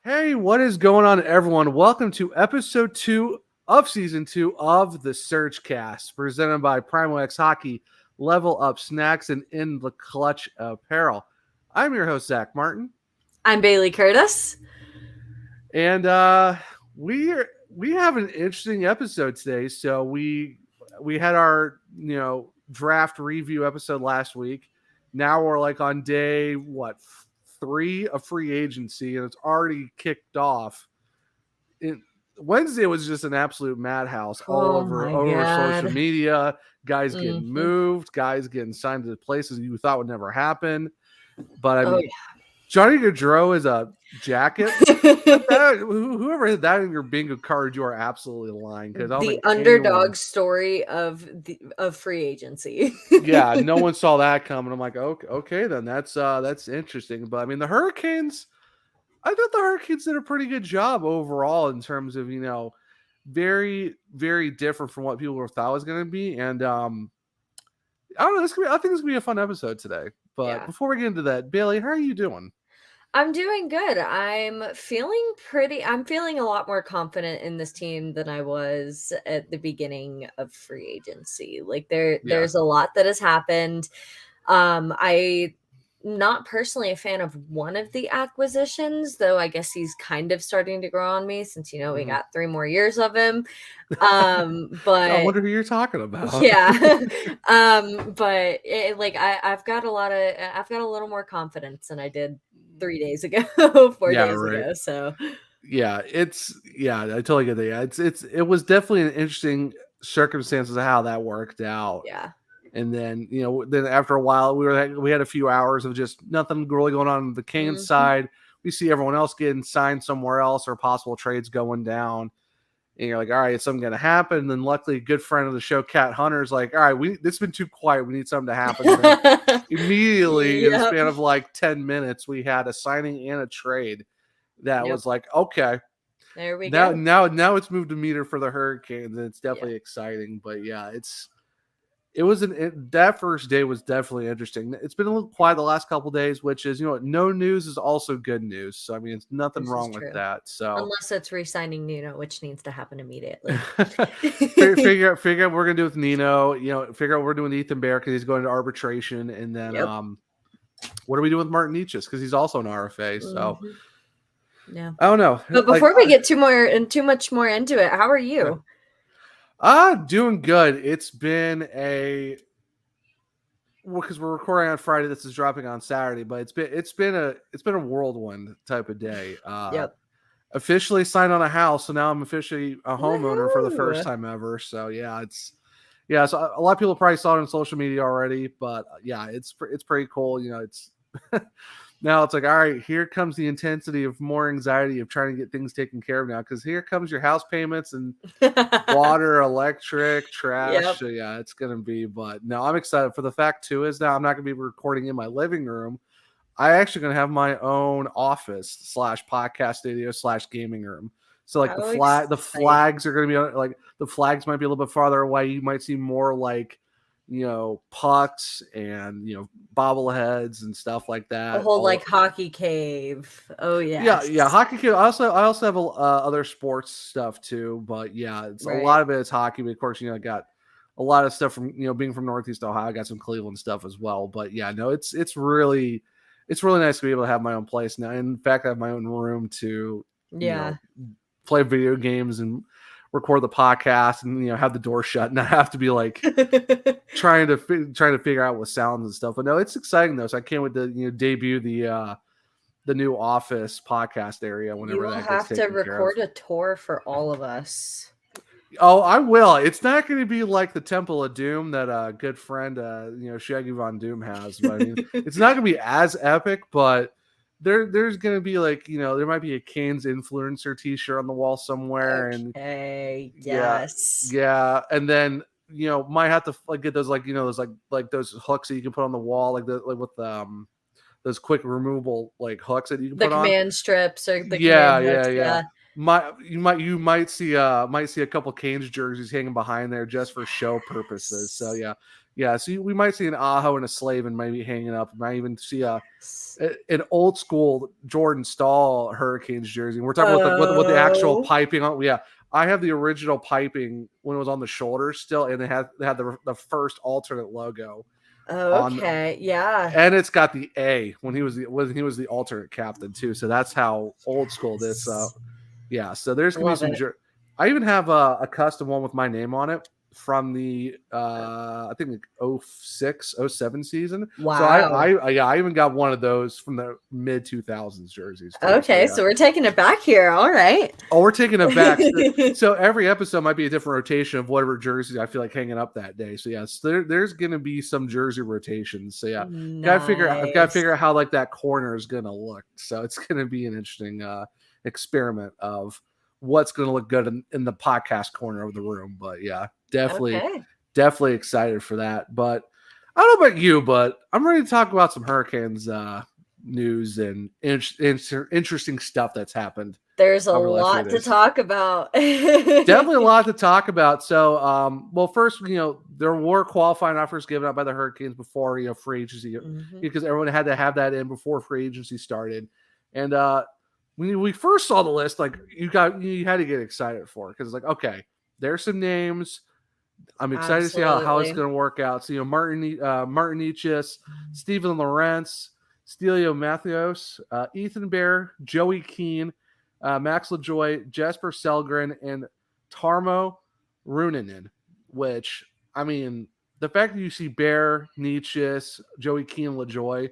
Hey, what is going on, everyone? Welcome to episode 2 of season 2 of the SurgeCast, presented by Primo X Hockey, Level Up Snacks, and In the Clutch Apparel. I'm your host, Zach Martin, I'm Bailey Curtis. and we have an interesting episode today. So we had our draft review episode last week. Now we're like on day 3 of free agency, and it's already kicked off. Wednesday was just an absolute madhouse all over social media. Guys getting moved, guys getting signed to places you thought would never happen. But I mean, Johnny Gaudreau is a jacket. Whoever had that in your bingo card, you are absolutely lying. Because the underdog story of free agency. Yeah, no one saw that coming. I'm like, okay, then that's interesting. But I mean, the Hurricanes. I thought the Hurricanes did a pretty good job overall in terms of, very, very different from what people thought it was going to be. And I don't know. I think this is going to be a fun episode today. But before we get into that, Bailey, how are you doing? I'm doing good. I'm feeling a lot more confident in this team than I was at the beginning of free agency. Like there's a lot that has happened. I not personally a fan of one of the acquisitions, though I guess he's kind of starting to grow on me since we got 3 more years of him. But I wonder who you're talking about. Yeah. But I've got a little more confidence than I did 3 days ago, 4 days ago. So I totally get that. Yeah, it was definitely an interesting circumstances of how that worked out. Yeah. And then, then after a while, we had a few hours of just nothing really going on the Canes side. We see everyone else getting signed somewhere else or possible trades going down. And you're like, all right, is something going to happen? And then luckily, a good friend of the show, Kat Hunter's like, all right, this has been too quiet. We need something to happen. Immediately, in the span of like 10 minutes, we had a signing and a trade that was like, okay. There we go. Now it's moved a meter for the Hurricanes, and it's definitely exciting. But yeah, that first day was definitely interesting. It's been a little quiet the last couple of days, which is, no news is also good news. So, I mean, it's nothing wrong with that. So unless it's re-signing Nino, which needs to happen immediately. figure out what we're going to do with Nino, figure out what we're doing with Ethan Bear because he's going to arbitration. And then what are we doing with Martin Nietzsche? Because he's also an RFA. So yeah, I don't know. But before we get too much more into it, how are you? Doing good. It's been because we're recording on Friday. This is dropping on Saturday, but it's been a whirlwind type of day. Officially signed on a house, so now I'm officially a homeowner for the first time ever. So so a lot of people probably saw it on social media already, but it's pretty cool. It's now it's like, all right, here comes the intensity of more anxiety of trying to get things taken care of now, because here comes your house payments and water, electric, trash. So it's gonna be. But no, I'm excited for the fact too is now I'm not gonna be recording in my living room. I actually gonna have my own office / podcast studio / gaming room. So like the flags are gonna be like the flags might be a little bit farther away. You might see more like pucks and bobbleheads and stuff like that. A whole hockey cave. Oh yeah, hockey cave. I also have other sports stuff too, but it's a lot of it is hockey. But of course, I got a lot of stuff from being from Northeast Ohio. I got some Cleveland stuff as well. But it's really nice to be able to have my own place now. In fact, I have my own room to play video games and record the podcast and have the door shut and not have to be like trying to figure out what sounds and stuff. But no, it's exciting though. So I can't wait to debut the new office podcast area whenever that gets taken care of. You will have to record a tour for all of us. Oh, I will. It's not going to be like the Temple of Doom that a good friend Shaggy Von Doom has. But I mean, it's not going to be as epic, but there's going to be like, there might be a Canes influencer t-shirt on the wall somewhere. Okay, yes. Yeah. And then, might have to get those, those those hooks that you can put on the wall, with those quick removable hooks that you can put on. The command strips or the command hooks. Yeah. You might see a couple Canes jerseys hanging behind there just for show purposes. So Yeah, so we might see an Aho and a Slavin maybe hanging up. We might even see an old school Jordan Stahl Hurricanes jersey. We're talking about with the actual piping on. Yeah, I have the original piping when it was on the shoulders still, and they had the first alternate logo. Okay, yeah, and it's got the A when he was the alternate captain too. So that's how old school this. Yeah, so there's gonna be some. I even have a custom one with my name on it from the I think 06, 07 season. Wow. So I even got one of those from the mid 2000s jerseys too. Okay, so we're taking it back here. All right. Oh, we're taking it back. So every episode might be a different rotation of whatever jerseys I feel like hanging up that day. So yes, there's gonna be some jersey rotations. So yeah, I've got to figure out how like that corner is gonna look. So it's gonna be an interesting experiment of what's going to look good in the podcast corner of the room. But yeah, definitely excited for that. But I don't know about you, but I'm ready to talk about some Hurricanes news and interesting stuff that's happened. There's a lot to talk about. Definitely a lot to talk about. So, well, first, there were qualifying offers given out by the Hurricanes before, free agency, because everyone had to have that in before free agency started. And when we first saw the list, like you had to get excited for it because it's like, okay, there's some names. I'm excited to see how it's going to work out. So, Martin Necas, Steven Lorentz, Stelio Matthews, Ethan Bear, Joey Keane, Max LaJoy, Jesper Selgren, and Tarmo Runanen, which, I mean, the fact that you see Bear, Necas, Joey Keane, LaJoy,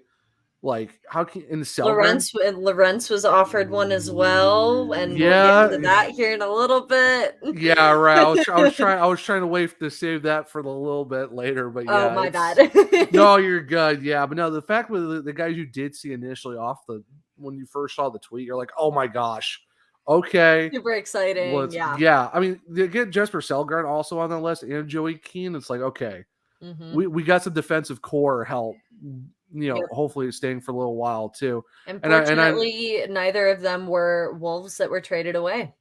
like how can in the Lorentz was offered one as well, and we'll get into that here in a little bit. Yeah, right. I was trying to wait to save that for a little bit later, but yeah. Oh my bad. No, you're good. Yeah, but no, the fact with the guys you did see initially when you first saw the tweet, you're like, oh my gosh, okay, super exciting. Yeah. I mean, they get Jesper Selgren also on the list and Joey Keane. It's like, okay, we got some defensive core help. Hopefully staying for a little while too. Unfortunately, neither of them were Wolves that were traded away.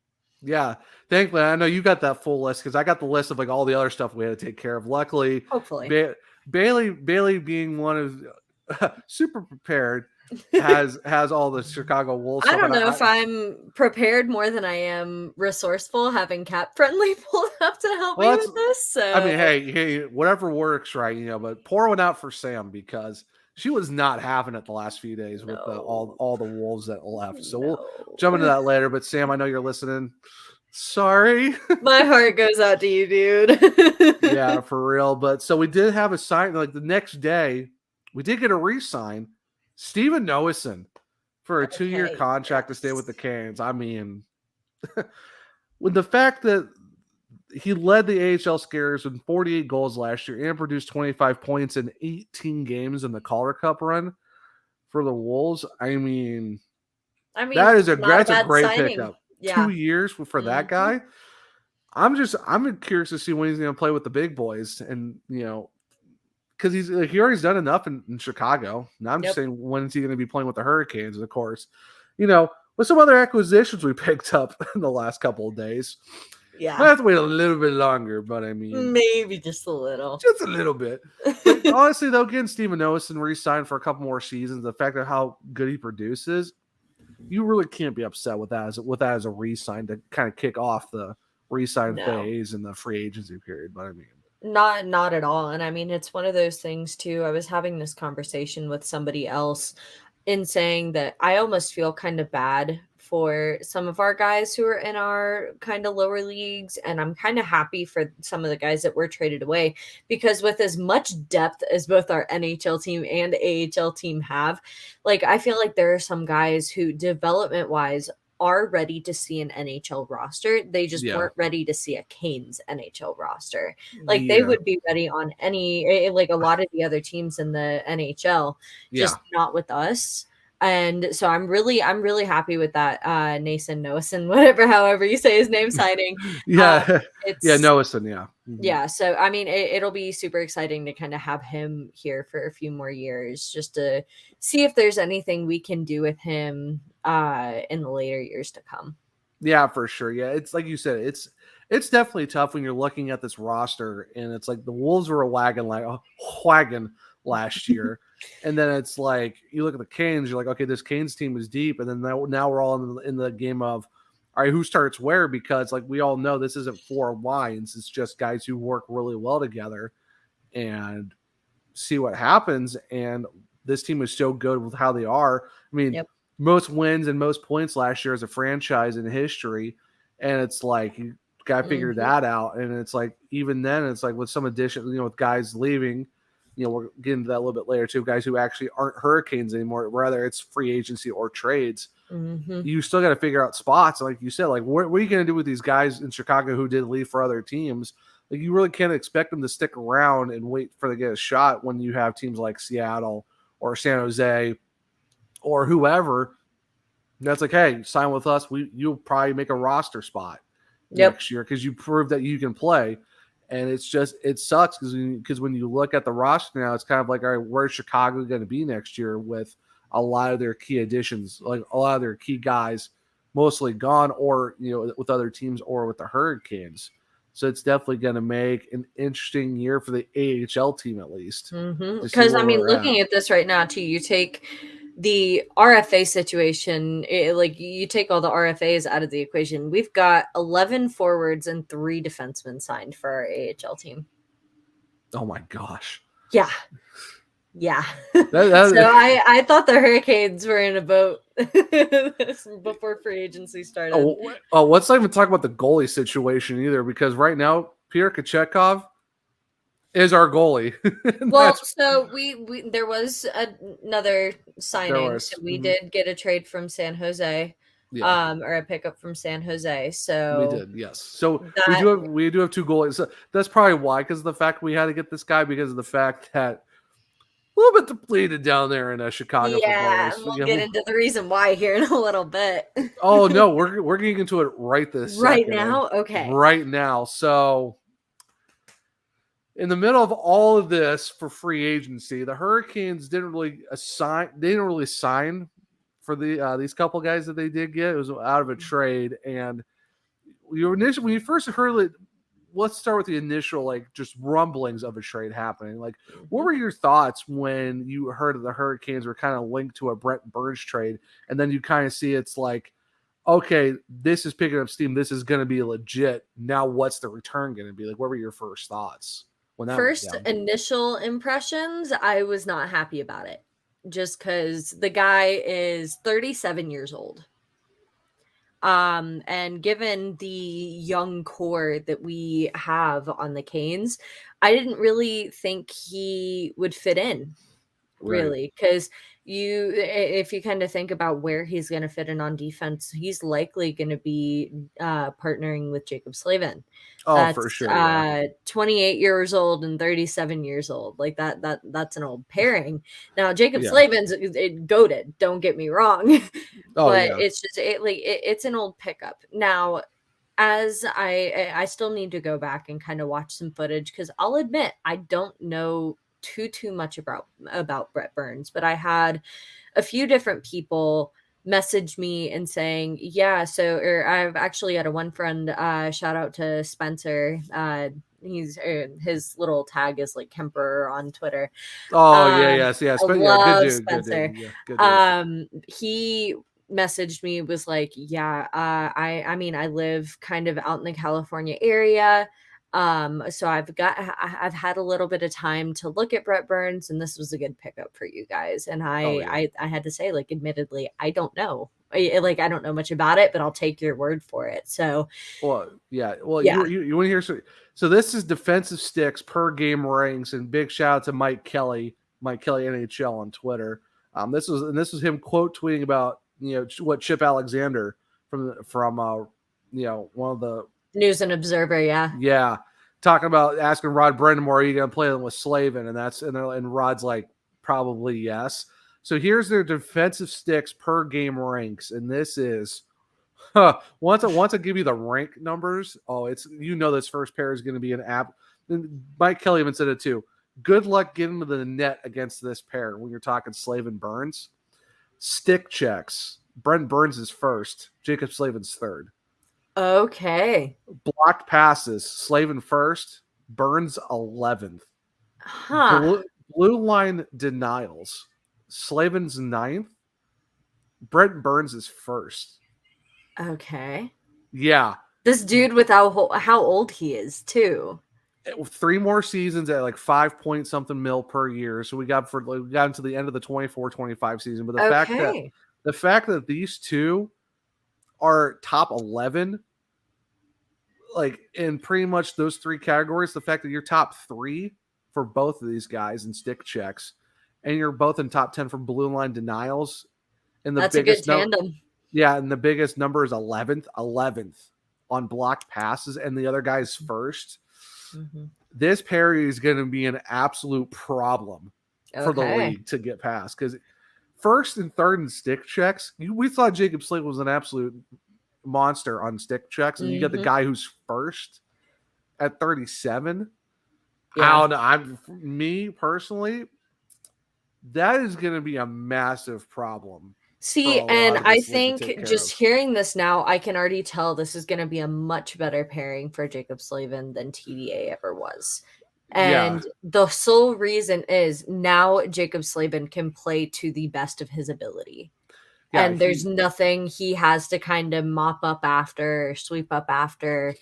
Yeah, thankfully, I know you got that full list because I got the list of like all the other stuff we had to take care of. Luckily, hopefully, Bailey being one of super prepared has all the Chicago Wolves. I don't know if I'm prepared more than I am resourceful, having Cap Friendly pulled up to help me with this. So I mean, hey, whatever works, right? But pour one out for Sam because she was not having it the last few days with all the Wolves that left. So we'll jump into that later. But Sam, I know you're listening. Sorry. My heart goes out to you, dude. Yeah, for real. But so we did have a sign like the next day. We did get a re-sign. Steven Noesen for a 2-year contract to stay with the Canes. I mean, with the fact that he led the AHL Scarers with 48 goals last year and produced 25 points in 18 games in the Calder Cup run for the Wolves. I mean that's a great pickup. Yeah. 2 years for that guy. I'm curious to see when he's going to play with the big boys, and because he already done enough in Chicago. Now I'm just saying, when is he going to be playing with the Hurricanes? And of course, with some other acquisitions we picked up in the last couple of days. Yeah, I have to wait a little bit longer, but I mean, maybe just a little bit. But honestly, though, getting Steven Noesen re-signed for a couple more seasons, the fact of how good he produces, you really can't be upset with that as a re-sign to kind of kick off the re-sign phase in the free agency period. But I mean, not at all. And I mean, it's one of those things too. I was having this conversation with somebody else in saying that I almost feel kind of bad for some of our guys who are in our kind of lower leagues. And I'm kind of happy for some of the guys that were traded away, because with as much depth as both our NHL team and AHL team have, like, I feel like there are some guys who development wise are ready to see an NHL roster. They just weren't ready to see a Canes NHL roster. Like they would be ready on any, like a lot of the other teams in the NHL, just not with us. And so I'm really happy with that Noesen, however you say his name, signing. Noesen, yeah. So I mean, it'll be super exciting to kind of have him here for a few more years, just to see if there's anything we can do with him in the later years to come. Yeah, for sure. Yeah, it's like you said, it's definitely tough when you're looking at this roster, and it's like the Wolves were a wagon last year, and then it's like you look at the Canes, you're like, okay, this Canes team is deep, and then now we're all in the game of, all right, who starts where? Because like we all know this isn't four lines; it's just guys who work really well together, and see what happens. And this team is so good with how they are. I mean, Yep. most wins and most points last year as a franchise in history. And it's like, you got to figure that out. And it's like, even then, it's like with some addition, with guys leaving, we're getting to that a little bit later too, guys who actually aren't Hurricanes anymore, whether it's free agency or trades. You still got to figure out spots. Like you said, like, what are you going to do with these guys in Chicago who did leave for other teams? Like, you really can't expect them to stick around and wait for them to get a shot when you have teams like Seattle or San Jose or whoever. That's like, hey, sign with us. You'll probably make a roster spot next year because you prove that you can play. And it sucks because when you look at the roster now, it's kind of like, all right, where's Chicago going to be next year with a lot of their key additions, like a lot of their key guys mostly gone, or with other teams or with the Hurricanes. So it's definitely going to make an interesting year for the AHL team, at least. Because looking at this right now too, you take the RFA situation, like you take all the RFAs out of the equation. We've got 11 forwards and 3 defensemen signed for our AHL team. Oh my gosh. Yeah. So I thought the Hurricanes were in a boat before free agency started. Let's not even talk about the goalie situation either, because right now Pierre Kochetkov is our goalie. Well, so we there was another signing. So we did get a trade from San Jose, or a pickup from San Jose. So we did, yes. So we do have 2 goalies. So that's probably why, because of the fact we had to get this guy, because of the fact that a little bit depleted down there in Chicago. Yeah, we'll get into the reason why here in a little bit. Oh no, we're getting into it right this right second. now. Okay, right now. So in the middle of all of this for free agency, the Hurricanes didn't really sign for these couple guys that they did get. It was out of a trade, and when you first heard it. Let's start with the initial, like, just rumblings of a trade happening. Like, what were your thoughts when you heard that the Hurricanes were kind of linked to a Brent Burns trade, and then you kind of see it's like, okay, this is picking up steam. This is going to be legit. Now, what's the return going to be? Like, what were your first thoughts when that first initial impressions? I was not happy about it, just because the guy is 37 years old. And given the young core that we have on the Canes, I didn't really think he would fit in, really, because if you kind of think about where he's going to fit in on defense, he's likely going to be partnering with Jacob Slavin. That's, for sure. 28 years old and 37 years old. Like that's an old pairing. Now Jacob Slavin's goated, don't get me wrong. But it's just it's an old pickup. Now, as I still need to go back and kind of watch some footage, because I'll admit I don't know too much about Brent Burns, but I had a few different people message me and saying, or I've actually had one friend, shout out to Spencer. His little tag is like Kemper on Twitter. Yes. I love good dude, Spencer. Good dude. He messaged me, was like, I mean, I live kind of out in the California area. So I've had a little bit of time to look at Brent Burns, and this was a good pickup for you guys. And I had to say, like, admittedly, I don't know. I don't know much about it, but I'll take your word for it. So, you want to hear? So this is defensive sticks per game ranks, and big shout out to Mike Kelly NHL on Twitter. This was him quote tweeting about what Chip Alexander from one of the News and Observer, talking about asking Rod Brindamore, are you going to play them with Slavin? And Rod's like, probably yes. So here's their defensive sticks per game ranks, and this is once I give you the rank numbers. Oh, it's this first pair is going to be an app. Mike Kelly even said it too. Good luck getting to the net against this pair when you're talking Slavin Burns. Stick checks. Brent Burns is first. Jacob Slavin's third. Okay. Blocked passes, Slavin first, Burns 11th. Huh. Blue line denials, Slavin's 9th, Brent Burns is first. Okay. Yeah. This dude with how old he is, too. 3 more seasons at like 5 point something mil per year. So we got into the end of the 24-25 season. But the fact that these two are top 11, like in pretty much those 3 categories, the fact that you're top 3 for both of these guys in stick checks, and you're both in top 10 for blue line denials, and That's a good tandem. And the biggest number is 11th on blocked passes, and the other guy's first. Mm-hmm. This Perry is going to be an absolute problem for the league to get past, because first and third in stick checks, we thought Jacob Slavin was an absolute monster on stick checks, and you get the guy who's first at 37. Yeah. Me personally, that is going to be a massive problem. See, and I think just hearing this now, I can already tell this is going to be a much better pairing for Jacob Slavin than TDA ever was. And the sole reason is now Jacob Slavin can play to the best of his ability. Yeah, and there's nothing he has to kind of mop up after, sweep up after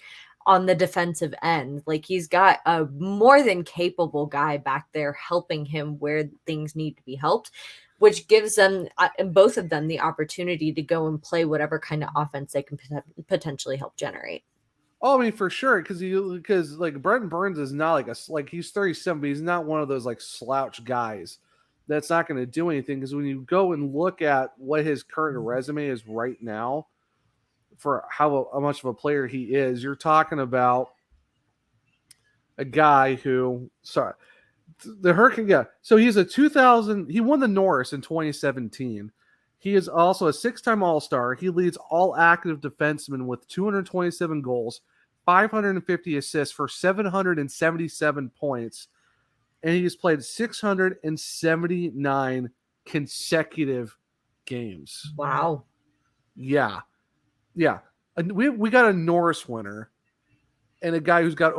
on the defensive end. Like, he's got a more than capable guy back there helping him where things need to be helped, which gives them, both of them, the opportunity to go and play whatever kind of offense they can potentially help generate. Oh, I mean, for sure, because like Brent Burns is not like he's 37, but he's not one of those like slouch guys that's not going to do anything. Because when you go and look at what his current resume is right now, for how much of a player he is, you're talking about a guy who, the Hurricane, yeah. So he's he won the Norris in 2017. He is also a 6-time All-Star. He leads all active defensemen with 227 goals, 550 assists for 777 points, and he's played 679 consecutive games. Wow. Yeah. And we got a Norris winner, and a guy who's got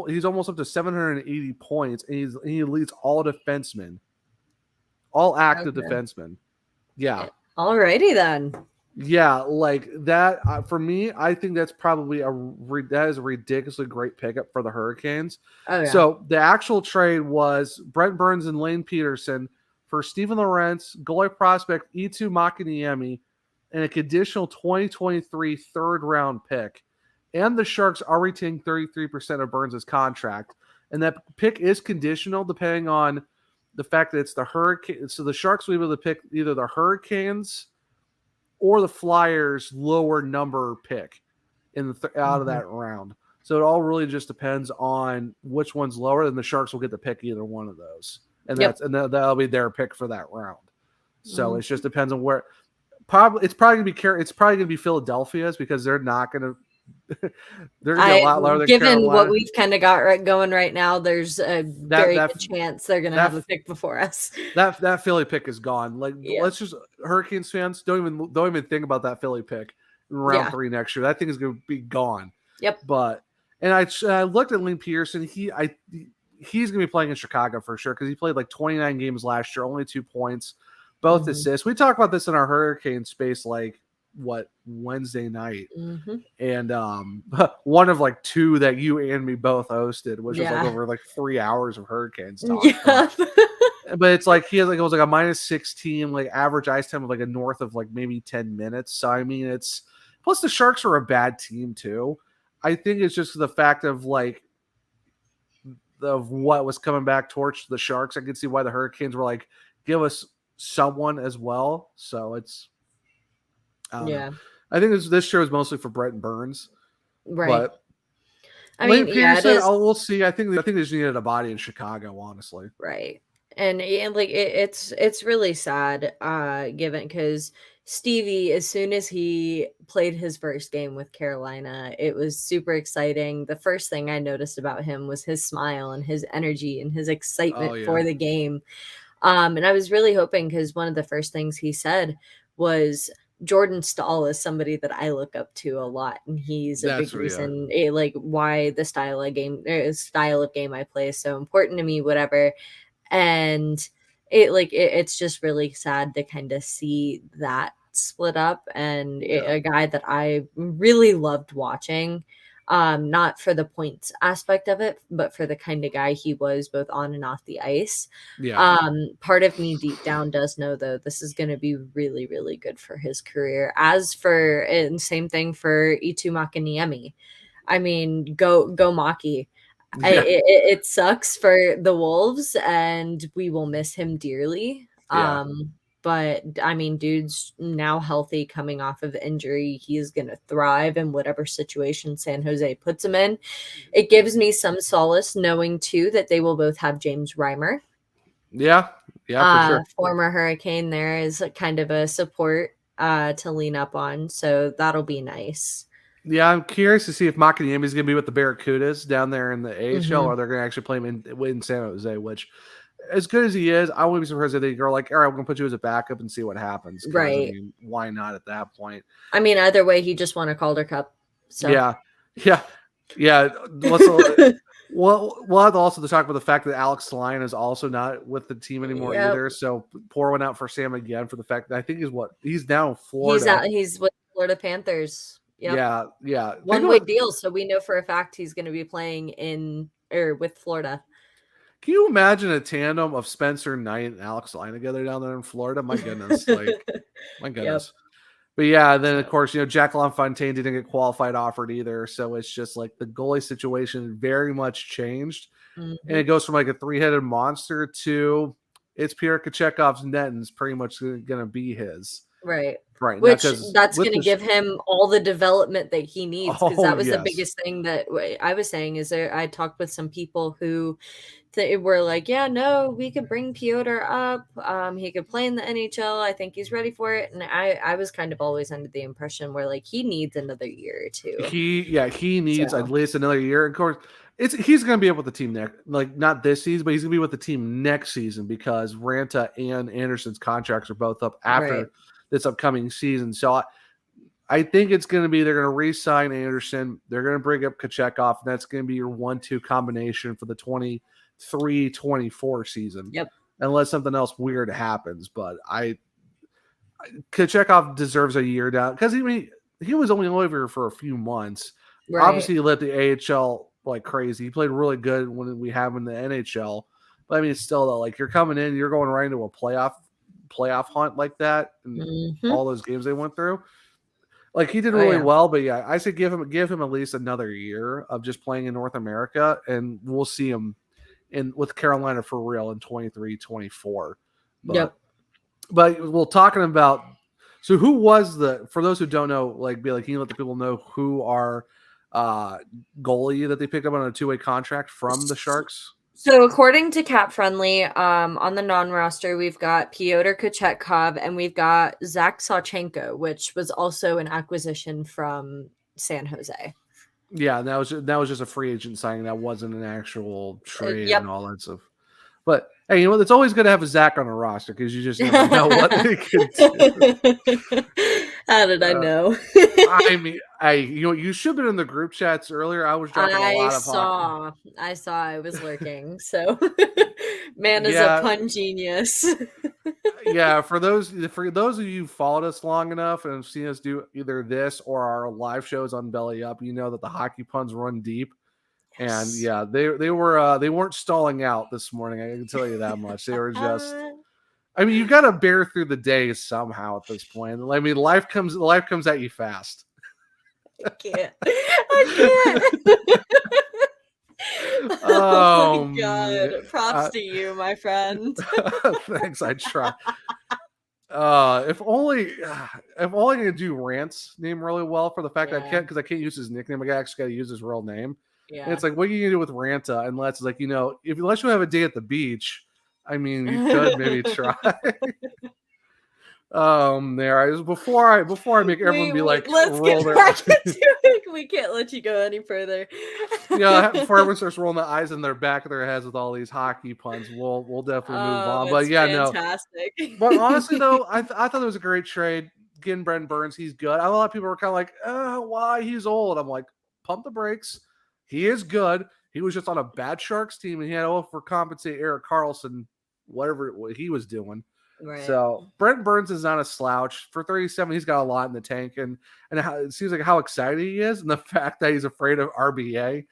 he's almost up to 780 points, and he leads all defensemen, all active defensemen. Yeah. Alrighty then. Yeah, like that for me, I think that's probably that is a ridiculously great pickup for the Hurricanes. Oh, yeah. So the actual trade was Brent Burns and Lane Peterson for Steven Lorentz, goalie prospect Eetu Makiniemi, and a conditional 2023 third-round pick. And the Sharks are retaining 33% of Burns' contract. And that pick is conditional depending on the fact that it's the Hurricanes. So the Sharks will be able to pick either the Hurricanes or the Flyers' lower number pick out of that round. So it all really just depends on which one's lower, and the Sharks will get to pick either one of those. And that'll be their pick for that round. So it just depends on where. It's probably gonna be Philadelphia's, because they're not gonna. They're gonna be a lot lower than given Carolina. What we've kind of got going right now, there's a very good chance they're gonna have a pick before us. That Philly pick is gone. Let's just, Hurricanes fans, don't even think about that Philly pick in round 3 next year. That thing is gonna be gone. Yep. And I looked at Lane Peterson. He's gonna be playing in Chicago for sure, because he played like 29 games last year, only 2 points, both assists. We talked about this in our Hurricane space Wednesday night, and one of like 2 that you and me both hosted, which was like over like 3 hours of Hurricanes talk. Yeah. But it's like it was like a -16 like average ice time of like a north of like maybe 10 minutes. So I mean, it's plus the Sharks are a bad team too. I think it's just the fact of of what was coming back towards the Sharks. I could see why the Hurricanes were like, give us someone as well. So it's I think this show is mostly for Brent Burns, right? But I mean, Peterson, we'll see. I think they just needed a body in Chicago, honestly. Right, and like it's really sad, given because Stevie, as soon as he played his first game with Carolina, it was super exciting. The first thing I noticed about him was his smile and his energy and his excitement for the game. And I was really hoping, because one of the first things he said was, Jordan Stahl is somebody that I look up to a lot, and he's a big reason like why the style of game I play is so important to me, whatever. And it's just really sad to kind of see that split up, and a guy that I really loved watching, not for the points aspect of it, but for the kind of guy he was both on and off the ice. Part of me deep down does know, though, this is going to be really, really good for his career. And same thing for Itu Makaniemi. I mean, go Maki. It sucks for the Wolves, and we will miss him dearly. But I mean, dude's now healthy, coming off of injury. He is going to thrive in whatever situation San Jose puts him in. It gives me some solace knowing too that they will both have James Reimer. Yeah, for sure. Former Hurricane there is kind of a support to lean up on, so that'll be nice. Yeah, I'm curious to see if Makaniemi is going to be with the Barracudas down there in the AHL, or they're going to actually play him in San Jose, which, as good as he is, I wouldn't be surprised if they go like, all right, we're going to put you as a backup and see what happens. Right. I mean, why not at that point? I mean, either way, he just won a Calder Cup. So. Yeah. We'll have to also talk about the fact that Alex Line is also not with the team anymore either. So pour one out for Sam again for the fact that I think he's now in Florida. He's with Florida Panthers. Yep. Yeah. One-way deal, so we know for a fact he's going to be playing with Florida. Can you imagine a tandem of Spencer Knight and Alex Line together down there in Florida? My goodness. My goodness. Yep. But yeah, then of course, Jack LaFontaine didn't get qualified offered either. So it's just like the goalie situation very much changed. And it goes from like a 3-headed monster to it's Pierre Kachekov's net and it's pretty much going to be his. Right. Which that's going to give him all the development that he needs, because that was the biggest thing that I was saying is I talked with some people who were like, yeah, no, we could bring Piotr up. He could play in the NHL. I think he's ready for it. And I was kind of always under the impression where like he needs another year or two. He needs at least another year. Of course, he's going to be up with the team next, like not this season, but he's going to be with the team next season because Ranta and Anderson's contracts are both up after this upcoming season. So I think it's going to be they're going to re-sign Anderson. They're going to bring up Kachekov, and that's going to be your 1-2 combination for the 23-24 season. Yep. Unless something else weird happens, but Kachekov deserves a year down because he was only over for a few months. Right. Obviously, he led the AHL like crazy. He played really good when we have him in the NHL, but I mean, still though, like you're coming in, you're going right into a playoff hunt like that, and all those games they went through. Like he did really well, but yeah, I say give him at least another year of just playing in North America, and we'll see him with Carolina for real in 23-24. But we're talking about. So who was for those who don't know, can you let the people know who our goalie that they picked up on a 2-way contract from the Sharks? So according to Cap Friendly, on the non-roster, we've got Pyotr Kochetkov and we've got Zach Sawchenko, which was also an acquisition from San Jose. Yeah, that was just a free agent signing. That wasn't an actual trade and all that stuff. But hey, it's always good to have a Zach on a roster because you just never know what they can do. How did I know? I mean, you should have been in the group chats earlier. I was dropping a lot of hockey. I saw I was lurking. So man is a pun genius. Yeah, for those of you who followed us long enough and have seen us do either this or our live shows on Belly Up, you know that the hockey puns run deep. And yeah, they weren't stalling out this morning. I can tell you that much. They were just. I mean, you got to bear through the days somehow at this point. I mean, life comes at you fast. I can't. Oh my God! Props to you, my friend. Thanks. I try. If only I could do Rant's name really well for the fact that I can't, because I can't use his nickname. I actually got to use his real name. Yeah. And it's like, what are you gonna do with Ranta? Unless it's like, unless you have a day at the beach, I mean, you could maybe try. Before I make everyone be like, let's roll get back into it. We can't let you go any further. Before everyone starts rolling the eyes in their back of their heads with all these hockey puns, we'll definitely move on. But yeah, fantastic. No. But honestly, though, I thought it was a great trade. getting Brent Burns. He's good. A lot of people are kind of like, why? He's old. I'm like, pump the brakes. He is good. He was just on a bad Sharks team, and he had to overcompensate Erik Karlsson, whatever he was doing. Right. So Brent Burns is not a slouch. For 37, he's got a lot in the tank, and it seems like how excited he is, and the fact that he's afraid of RBA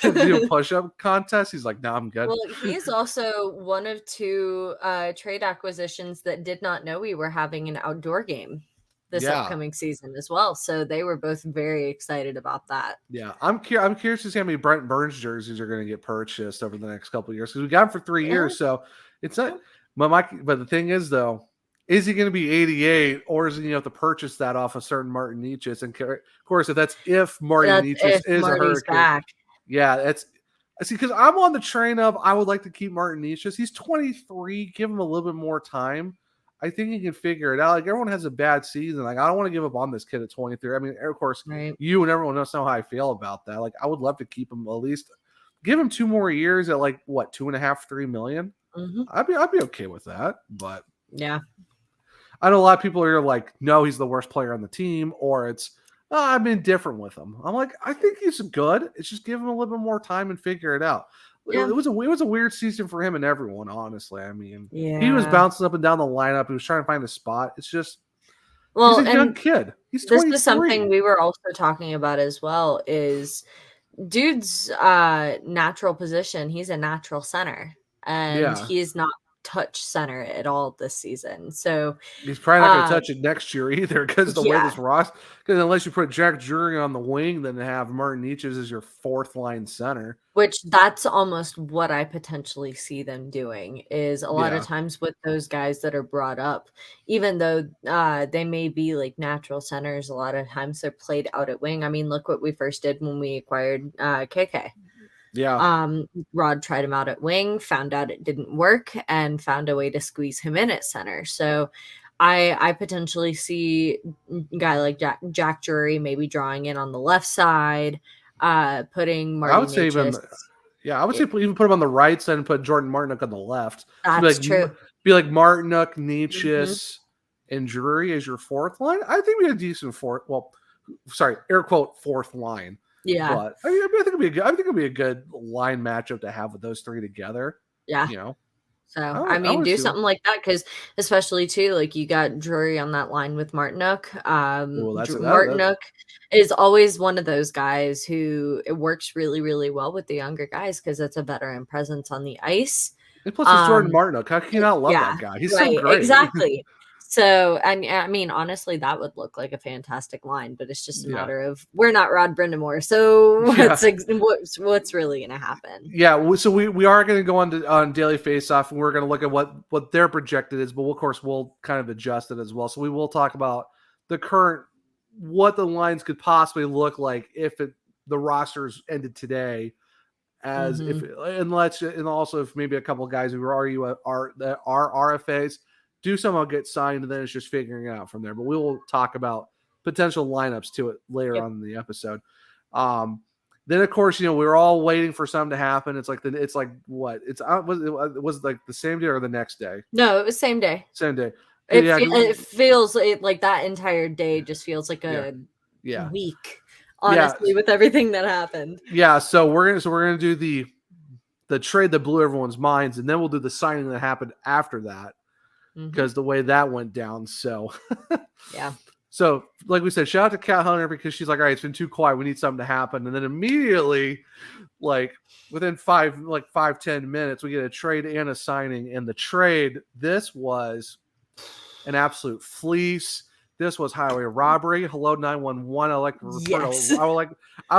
to do a push-up contest. He's like, no, I'm good. Well, he's also one of 2 trade acquisitions that did not know we were having an outdoor game this upcoming season as well. So they were both very excited about that. Yeah, I'm curious to see how many Brent Burns jerseys are going to get purchased over the next couple of years, because we got him for 3 years, so it's not. But the thing is, though, is he going to be 88, or is he have to purchase that off a certain Martin Necas? And of course, if Martin Necas is a Hurricane, back. Yeah, that's see, because I'm on the train of I would like to keep Martin Necas. He's 23. Give him a little bit more time. I think he can figure it out. Like, everyone has a bad season. Like, I don't want to give up on this kid at 23. I mean, of course, you and everyone else know how I feel about that. Like, I would love to keep him, at least give him 2 more years at like what, 2.5, 3 million. Mm-hmm. I'd be okay with that. But yeah, I know a lot of people are like, no, he's the worst player on the team, or it's I'm indifferent with him. I'm like, I think he's good. It's just give him a little bit more time and figure it out. Yeah. It was a weird season for him and everyone, honestly. I mean, he was bouncing up and down the lineup. He was trying to find a spot. It's just, he's a young kid. He's 23. This is something we were also talking about as well, is dude's natural position. He's a natural center, and he is not touch center at all this season. So he's probably not going to touch it next year either, because the way this roster, because unless you put Jack Drury on the wing, then have Martin Necas as your 4th line center. Which that's almost what I potentially see them doing, is a lot of times with those guys that are brought up, even though they may be like natural centers, a lot of times they're played out at wing. I mean, look what we first did when we acquired KK. Yeah. Rod tried him out at wing, found out it didn't work, and found a way to squeeze him in at center. So I potentially see a guy like Jack Drury maybe drawing in on the left side, putting Martin. I would say even put him on the right side and put Jordan Martinook on the left. That's true. Be like Martinook, Necas, and Drury as your 4th line. I think we had a decent air quote 4th line. Yeah, but I think it'd be a good line matchup to have with those 3 together. Yeah, So I mean, do something like that, because especially too, like, you got Drury on that line with Martinook. Martinook is always one of those guys who it works really, really well with the younger guys, because it's a veteran presence on the ice. And plus, it's Jordan Martinook. How can you not love that guy? He's so great. Exactly. So, and I mean, honestly, that would look like a fantastic line, but it's just a matter of, we're not Rod Brindamore, so what's really going to happen? Yeah, so we are going to go on Daily Faceoff, and we're going to look at what their projected is, but of course we'll kind of adjust it as well. So we will talk about the current, what the lines could possibly look like if the rosters ended today, as and also if maybe a couple of guys who are RFAs do somehow get signed, and then it's just figuring it out from there. But we will talk about potential lineups to it later on in the episode. Then of course, we're all waiting for something to happen. It's like was it like the same day or the next day? No, it was same day. Same day. It feels like that entire day just feels like a week, honestly, with everything that happened. Yeah, so we're gonna do the trade that blew everyone's minds, and then we'll do the signing that happened after that. Because the way that went down. So yeah. So like we said, shout out to Cat Hunter, because she's like, all right, it's been too quiet. We need something to happen. And then immediately, like within 5-10 minutes, we get a trade and a signing. And the trade, this was an absolute fleece. This was highway robbery. Hello, 911. I would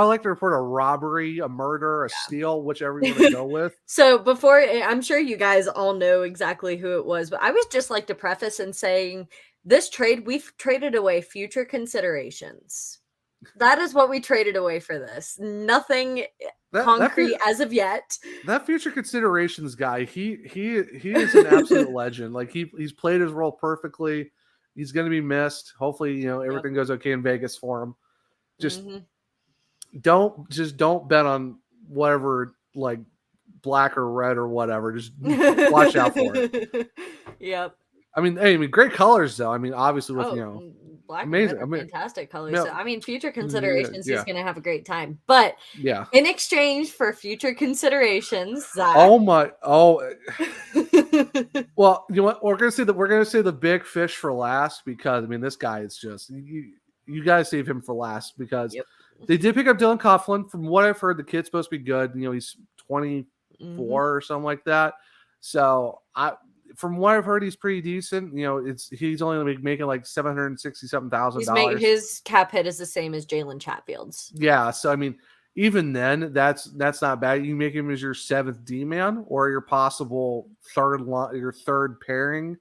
like to report a robbery, a murder, a steal, whichever you want to go with. So before, I'm sure you guys all know exactly who it was, but I would just like to preface in saying this trade, we've traded away future considerations. That is what we traded away for this. Nothing concrete as of yet. That future considerations guy, he is an absolute legend. Like he's played his role perfectly. He's going to be missed. Hopefully, everything goes okay in Vegas for him. Just don't bet on whatever, like black or red or whatever. Just watch out for it. Yep. I mean, great colors though. I mean, obviously with black and red are fantastic colors. So, I mean, future considerations, he's going to have a great time. But in exchange for future considerations, Zach. Well, you know what? We're going to say the big fish for last, because I mean, this guy is just you got to save him for last, because they did pick up Dylan Coughlin. From what I've heard, the kid's supposed to be good. You know, he's 24 or something like that. So from what I've heard, he's pretty decent. You know, he's only making like $767,000. His cap hit is the same as Jalen Chatfield's. Yeah, so I mean, even then, that's not bad. You make him as your 7th D man or your possible your third pairing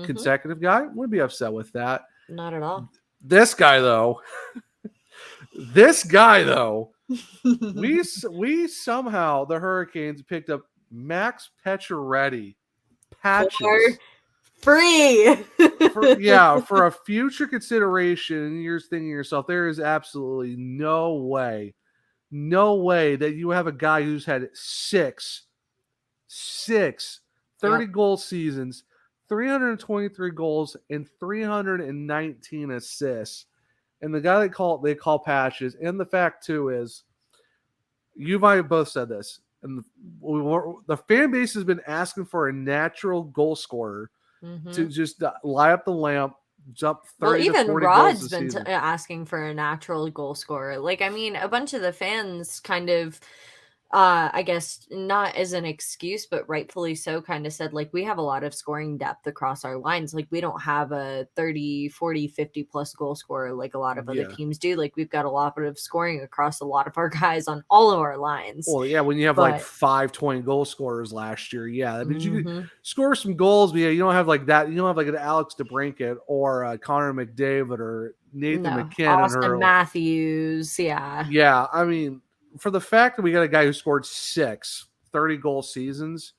consecutive guy. Wouldn't be upset with that. Not at all. This guy though, we somehow, the Hurricanes, picked up Max Pacioretty patches for free. For a future consideration. And you're thinking to yourself, there is absolutely no way that you have a guy who's had six 30-goal seasons, 323 goals, and 319 assists. And the guy they call Patches. And the fact too is, you and I both said this, and the fan base has been asking for a natural goal scorer to just light up the lamp, jump 30 to 40 Rod's goals been asking for a natural goal scorer. Like, I mean, a bunch of the fans kind of, I guess not as an excuse, but rightfully so, kind of said, like, we have a lot of scoring depth across our lines. Like, we don't have a 30, 40, 50 plus goal scorer like a lot of other teams do. Like, we've got a lot of scoring across a lot of our guys on all of our lines. Well, yeah, when you have like 5 20 goal scorers last year, I mean, you could score some goals, but you don't have like that. You don't have like an Alex DeBrincat or Connor McDavid or Nathan McKinnon Austin Matthews. Yeah, I mean, for the fact that we got a guy who scored 6 30-goal seasons,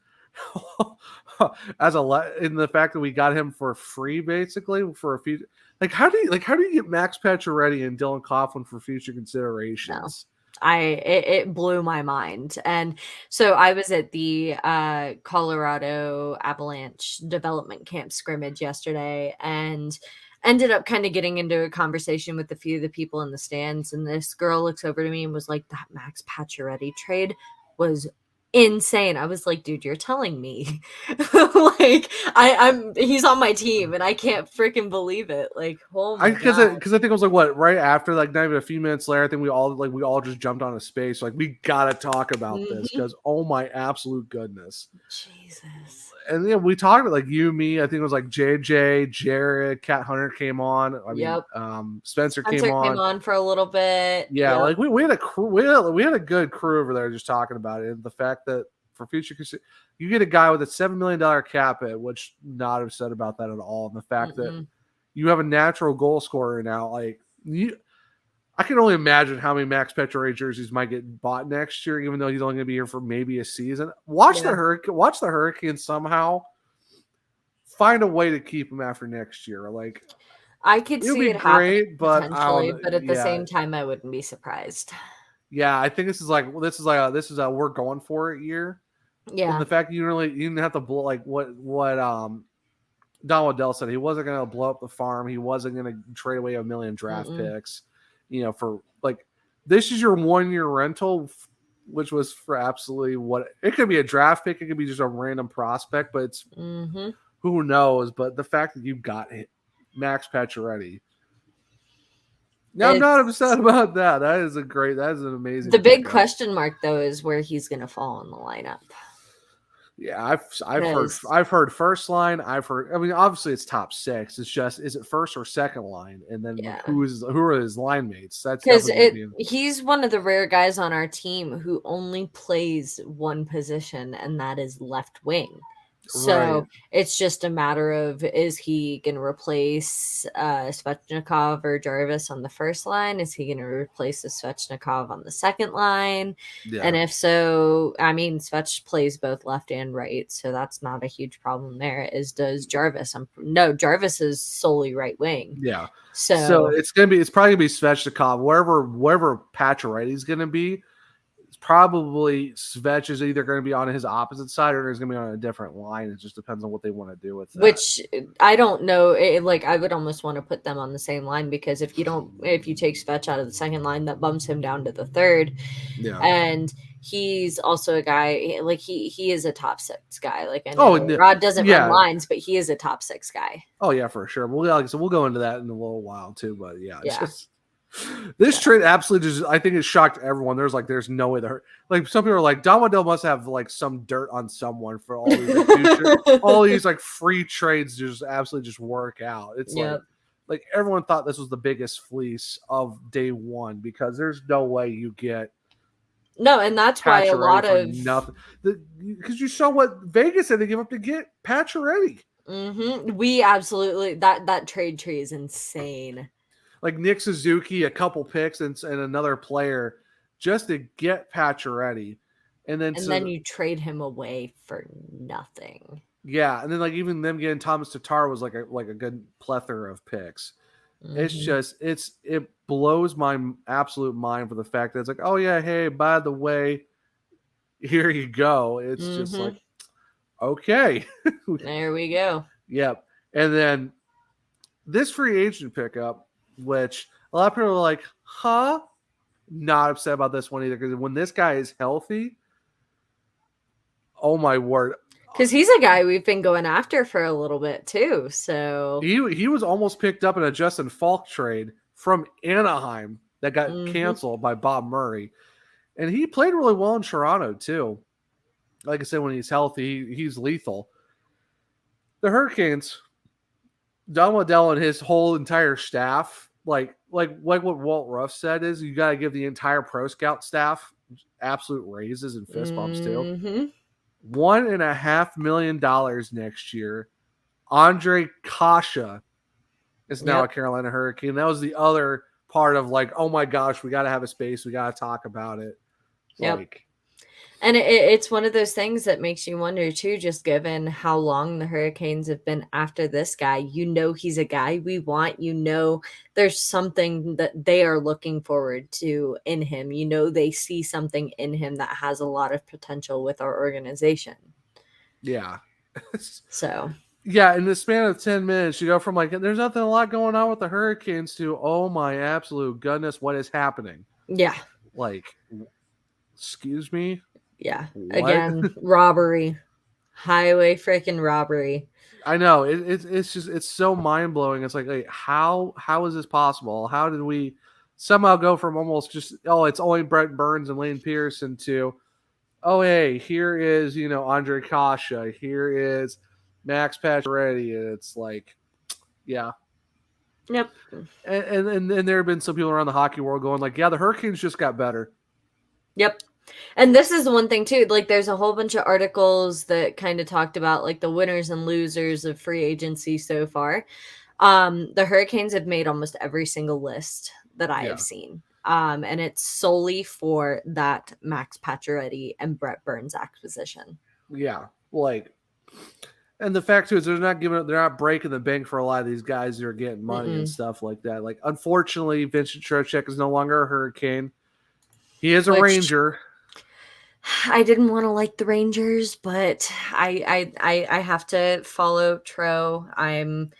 in the fact that we got him for free, basically for a few, how do you get Max Pacioretty and Dylan Coughlin for future considerations? No. It blew my mind. And so I was at the Colorado Avalanche development camp scrimmage yesterday, and ended up kind of getting into a conversation with a few of the people in the stands. And this girl looks over to me and was like, that Max Pacioretty trade was insane. I was like, dude, you're telling me like he's on my team and I can't freaking believe it. Like, oh my God. Because I think it was like right after, like not even a few minutes later, I think we all just jumped on a space. Like, we gotta talk about this, because oh my absolute goodness. Jesus. And we talked about, like, you, me, I think it was like JJ, Jared, Cat Hunter came on. I mean, Spencer came on for a little bit. Yeah, like we had a crew, we had a good crew over there just talking about it. And the fact that for future, you get a guy with a $7 million cap hit, which not upset about that at all. And the fact that you have a natural goal scorer now, like, I can only imagine how many Max Pacioretty jerseys might get bought next year, even though he's only going to be here for maybe a season. Watch the Hurricanes somehow find a way to keep him after next year. Like, I could see it happen, but at the same time, I wouldn't be surprised. Yeah, I think this is a we're going for it year. Yeah, and the fact you didn't have to blow, like what Don Waddell said, he wasn't going to blow up the farm. He wasn't going to trade away a million draft picks. For like, this is your 1-year rental, which was for absolutely what it could be, a draft pick, it could be just a random prospect, but it's who knows. But the fact that you got Max Pacioretty, I'm not upset about that. That is an amazing. The big question mark though is where he's going to fall in the lineup. Yeah, I've heard first line. I mean, obviously it's top 6. It's just, is it first or second line, and then who are his line mates? That's because he's one of the rare guys on our team who only plays one position, and that is left wing. So it's just a matter of, is he going to replace Svechnikov or Jarvis on the first line? Is he going to replace the Svechnikov on the second line? Yeah. And if so, I mean, Svech plays both left and right, so that's not a huge problem there, as does Jarvis. Jarvis is solely right wing. Yeah. So it's probably going to be Svechnikov, wherever Pacioretty's going to be. probably Svetch is either going to be on his opposite side or he's going to be on a different line. It just depends on what they want to do with that. Which I don't know. Like I would almost want to put them on the same line, because if you take Svetch out of the second line, that bumps him down to the third. Yeah. And he's also a guy, like he is a top six guy. Like I know Rod doesn't run lines, but he is a top six guy. Oh yeah, for sure. We'll go into that in a little while too. But this trade absolutely just, I think it shocked everyone. There's no way some people are like, Don Waddell must have like some dirt on someone for all these all these like free trades just absolutely just work out. It's like everyone thought this was the biggest fleece of day one, because there's no way you get and that's why a lot of nothing, because you saw what Vegas had to give up to get Pacioretty. We absolutely that trade tree is insane. Like Nick Suzuki, a couple picks, and another player just to get Pacioretty. And then you trade him away for nothing. Yeah, and then like even them getting Thomas Tatar was like a good plethora of picks. It's just it blows my absolute mind for the fact that it's like, oh yeah, hey, by the way, here you go. It's just like, okay. There we go. Yep. And then this free agent pickup, which a lot of people are like, huh? Not upset about this one either, because when this guy is healthy, oh my word. Because he's a guy we've been going after for a little bit too. So he was almost picked up in a Justin Falk trade from Anaheim that got canceled by Bob Murray. And he played really well in Toronto too. Like I said, when he's healthy, he's lethal. The Hurricanes, Don Waddell and his whole entire staff, like what Walt Ruff said, is you got to give the entire pro scout staff absolute raises and fist bumps too. $1.5 million next year. Andre Kasha is now a Carolina Hurricane. That was the other part of like, oh my gosh, we got to have a space. We got to talk about it. Like, and it's one of those things that makes you wonder too, just given how long the Hurricanes have been after this guy. He's a guy we want. There's something that they are looking forward to in him. They see something in him that has a lot of potential with our organization. Yeah. So. Yeah, in the span of 10 minutes, you go from like, there's nothing a lot going on with the Hurricanes to, oh my absolute goodness, what is happening? Yeah. Like, excuse me? Yeah. What? Again, robbery. Highway freaking robbery. I know. It's just, it's so mind-blowing. It's like how is this possible? How did we somehow go from almost just, it's only Brent Burns and Lane Pearson to, oh, hey, here is, Andre Kasha. Here is Max Pacioretty. And it's like, yeah. Yep. And there have been some people around the hockey world going like, yeah, the Hurricanes just got better. Yep. And this is the one thing too, like there's a whole bunch of articles that kind of talked about like the winners and losers of free agency so far. The Hurricanes have made almost every single list that I have seen. And it's solely for that Max Pacioretty and Brent Burns acquisition. Yeah. And the fact too is they're not breaking the bank for a lot of these guys who are getting money and stuff like that. Like, unfortunately, Vincent Trocheck is no longer a Hurricane. He is a Ranger. I didn't want to like the Rangers, but I have to follow Tro. I'm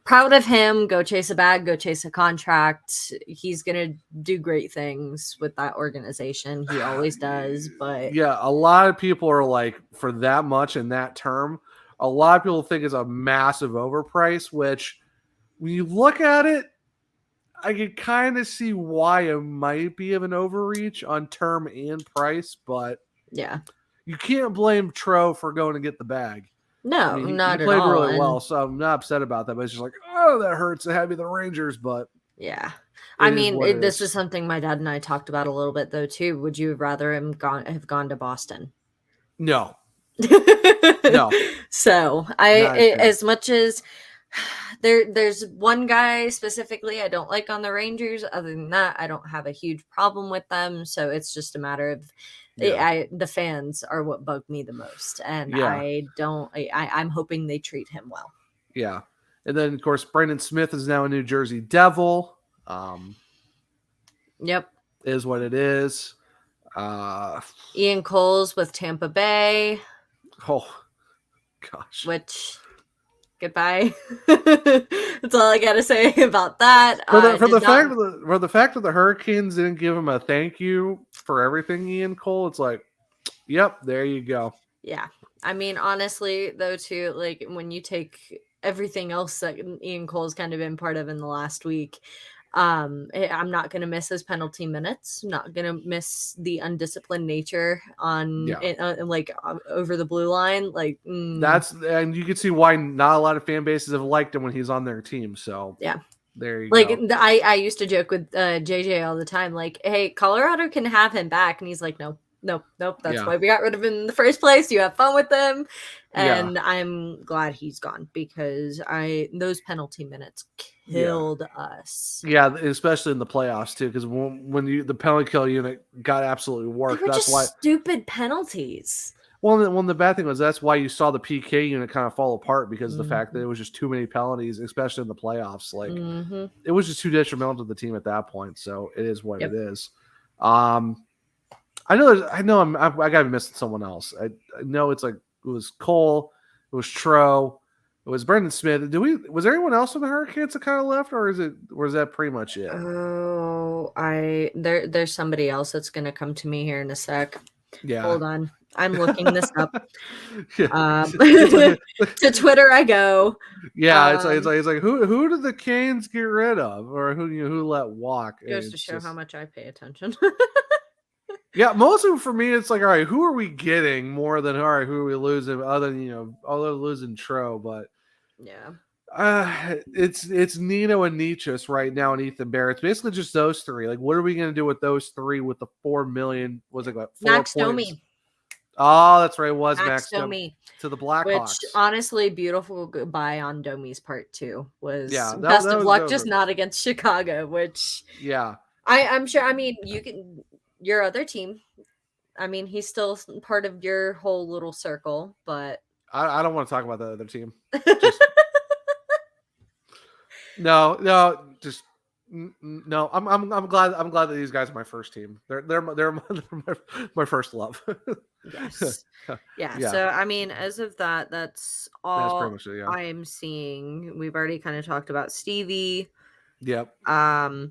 proud of him. Go chase a bag, go chase a contract. He's going to do great things with that organization. He always does. But yeah, a lot of people are like, for that much in that term, a lot of people think it's a massive overprice, which when you look at it, I can kind of see why it might be of an overreach on term and price, but yeah, you can't blame Tro for going to get the bag. No, not at all. He played really well, so I'm not upset about that. But it's just like, oh, that hurts to have you the Rangers, but yeah. This is something my dad and I talked about a little bit though too. Would you have rather him have gone to Boston? No. No. So as much as there's one guy specifically I don't like on the Rangers. Other than that, I don't have a huge problem with them. So it's just a matter of the fans are what bug me the most, and I'm hoping they treat him well. Yeah, and then of course Brandon Smith is now a New Jersey Devil. Yep, is what it is. Ian Coles with Tampa Bay. Oh, gosh. Which, goodbye. That's all I gotta say about that. For the fact that the Hurricanes didn't give him a thank you for everything, Ian Cole, it's like, yep, there you go. Yeah. I mean, honestly, though, too, like when you take everything else that Ian Cole's kind of been part of in the last week, I'm not going to miss his penalty minutes. I'm not going to miss the undisciplined nature on over the blue line. Like and you can see why not a lot of fan bases have liked him when he's on their team. So yeah. There you go. I used to joke with JJ all the time, like, hey, Colorado can have him back. And he's like, nope. That's why we got rid of him in the first place. You have fun with him. And I'm glad he's gone because those penalty minutes killed us. Yeah, especially in the playoffs too, because when the penalty kill unit got absolutely worked. That's why stupid penalties. Well, the bad thing was that's why you saw the PK unit kind of fall apart because of the fact that it was just too many penalties, especially in the playoffs. Like it was just too detrimental to the team at that point. So it is what it is. I know I gotta be missing someone else. I know it's like it was Cole, it was Tro, it was Brendan Smith. Was there anyone else on the Hurricanes that kind of left, or is that pretty much it? Oh, there's somebody else that's gonna come to me here in a sec. Yeah. Hold on. I'm looking this up. To Twitter I go. Yeah, it's like who did the Canes get rid of, or who let walk? Goes to show how much I pay attention. Yeah, mostly for me, it's like, all right, who are we getting more than all right, who are we losing? Other than losing Tro, but yeah, it's Nino and Nichus right now, and Ethan Bear. It's basically just those three. Like, what are we going to do with those three with the $4 million? Was it like 4 Max points? Domi. Oh, that's right. It was Max Domi to the Blackhawks. Which, honestly, beautiful goodbye on Domi's part, too. Best of luck, just not against Chicago, which... Yeah. I'm sure, I mean, your other team, I mean, he's still part of your whole little circle, but... I don't want to talk about the other team. No. I'm glad that these guys are my first team. They're my first love. Yes. Yeah. So I mean, as of that's all pretty much it, I'm seeing. We've already kind of talked about Stevie. Yep. Yeah,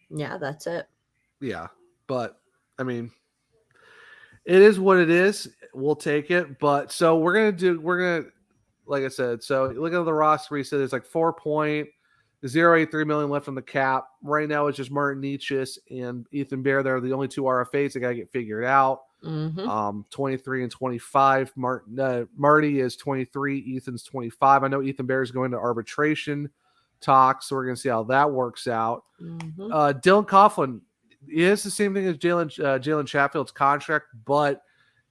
that's it. Yeah. But I mean, it is what it is. We'll take it. But so we're gonna like I said, so look at the roster. We said there's like 4.083 million left on the cap. Right now it's just Martin Nichus and Ethan Bear. They're the only two RFAs that gotta get figured out. 23 and 25. Marty is 23. Ethan's 25. I know Ethan Bear is going to arbitration talks, so we're gonna see how that works out. Dylan Coughlin is the same thing as Jalen Chatfield's contract, but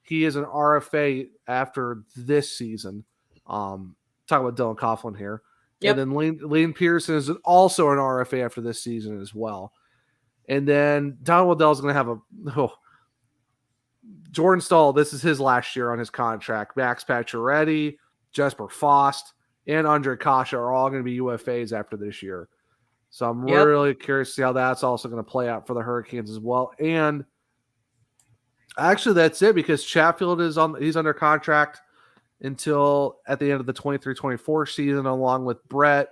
he is an RFA after this season. Talking about Dylan Coughlin here. Yep. And then Lane Pearson is also an RFA after this season as well. And then Don Waddell is going to have Jordan Stahl, this is his last year on his contract. Max Pacioretty, Jesper Fost, and Andre Kasha are all going to be UFAs after this year. So I'm really curious to see how that's also going to play out for the Hurricanes as well. And actually, that's it because Chatfield he's under contract until at the end of the 23-24 season, along with Brett,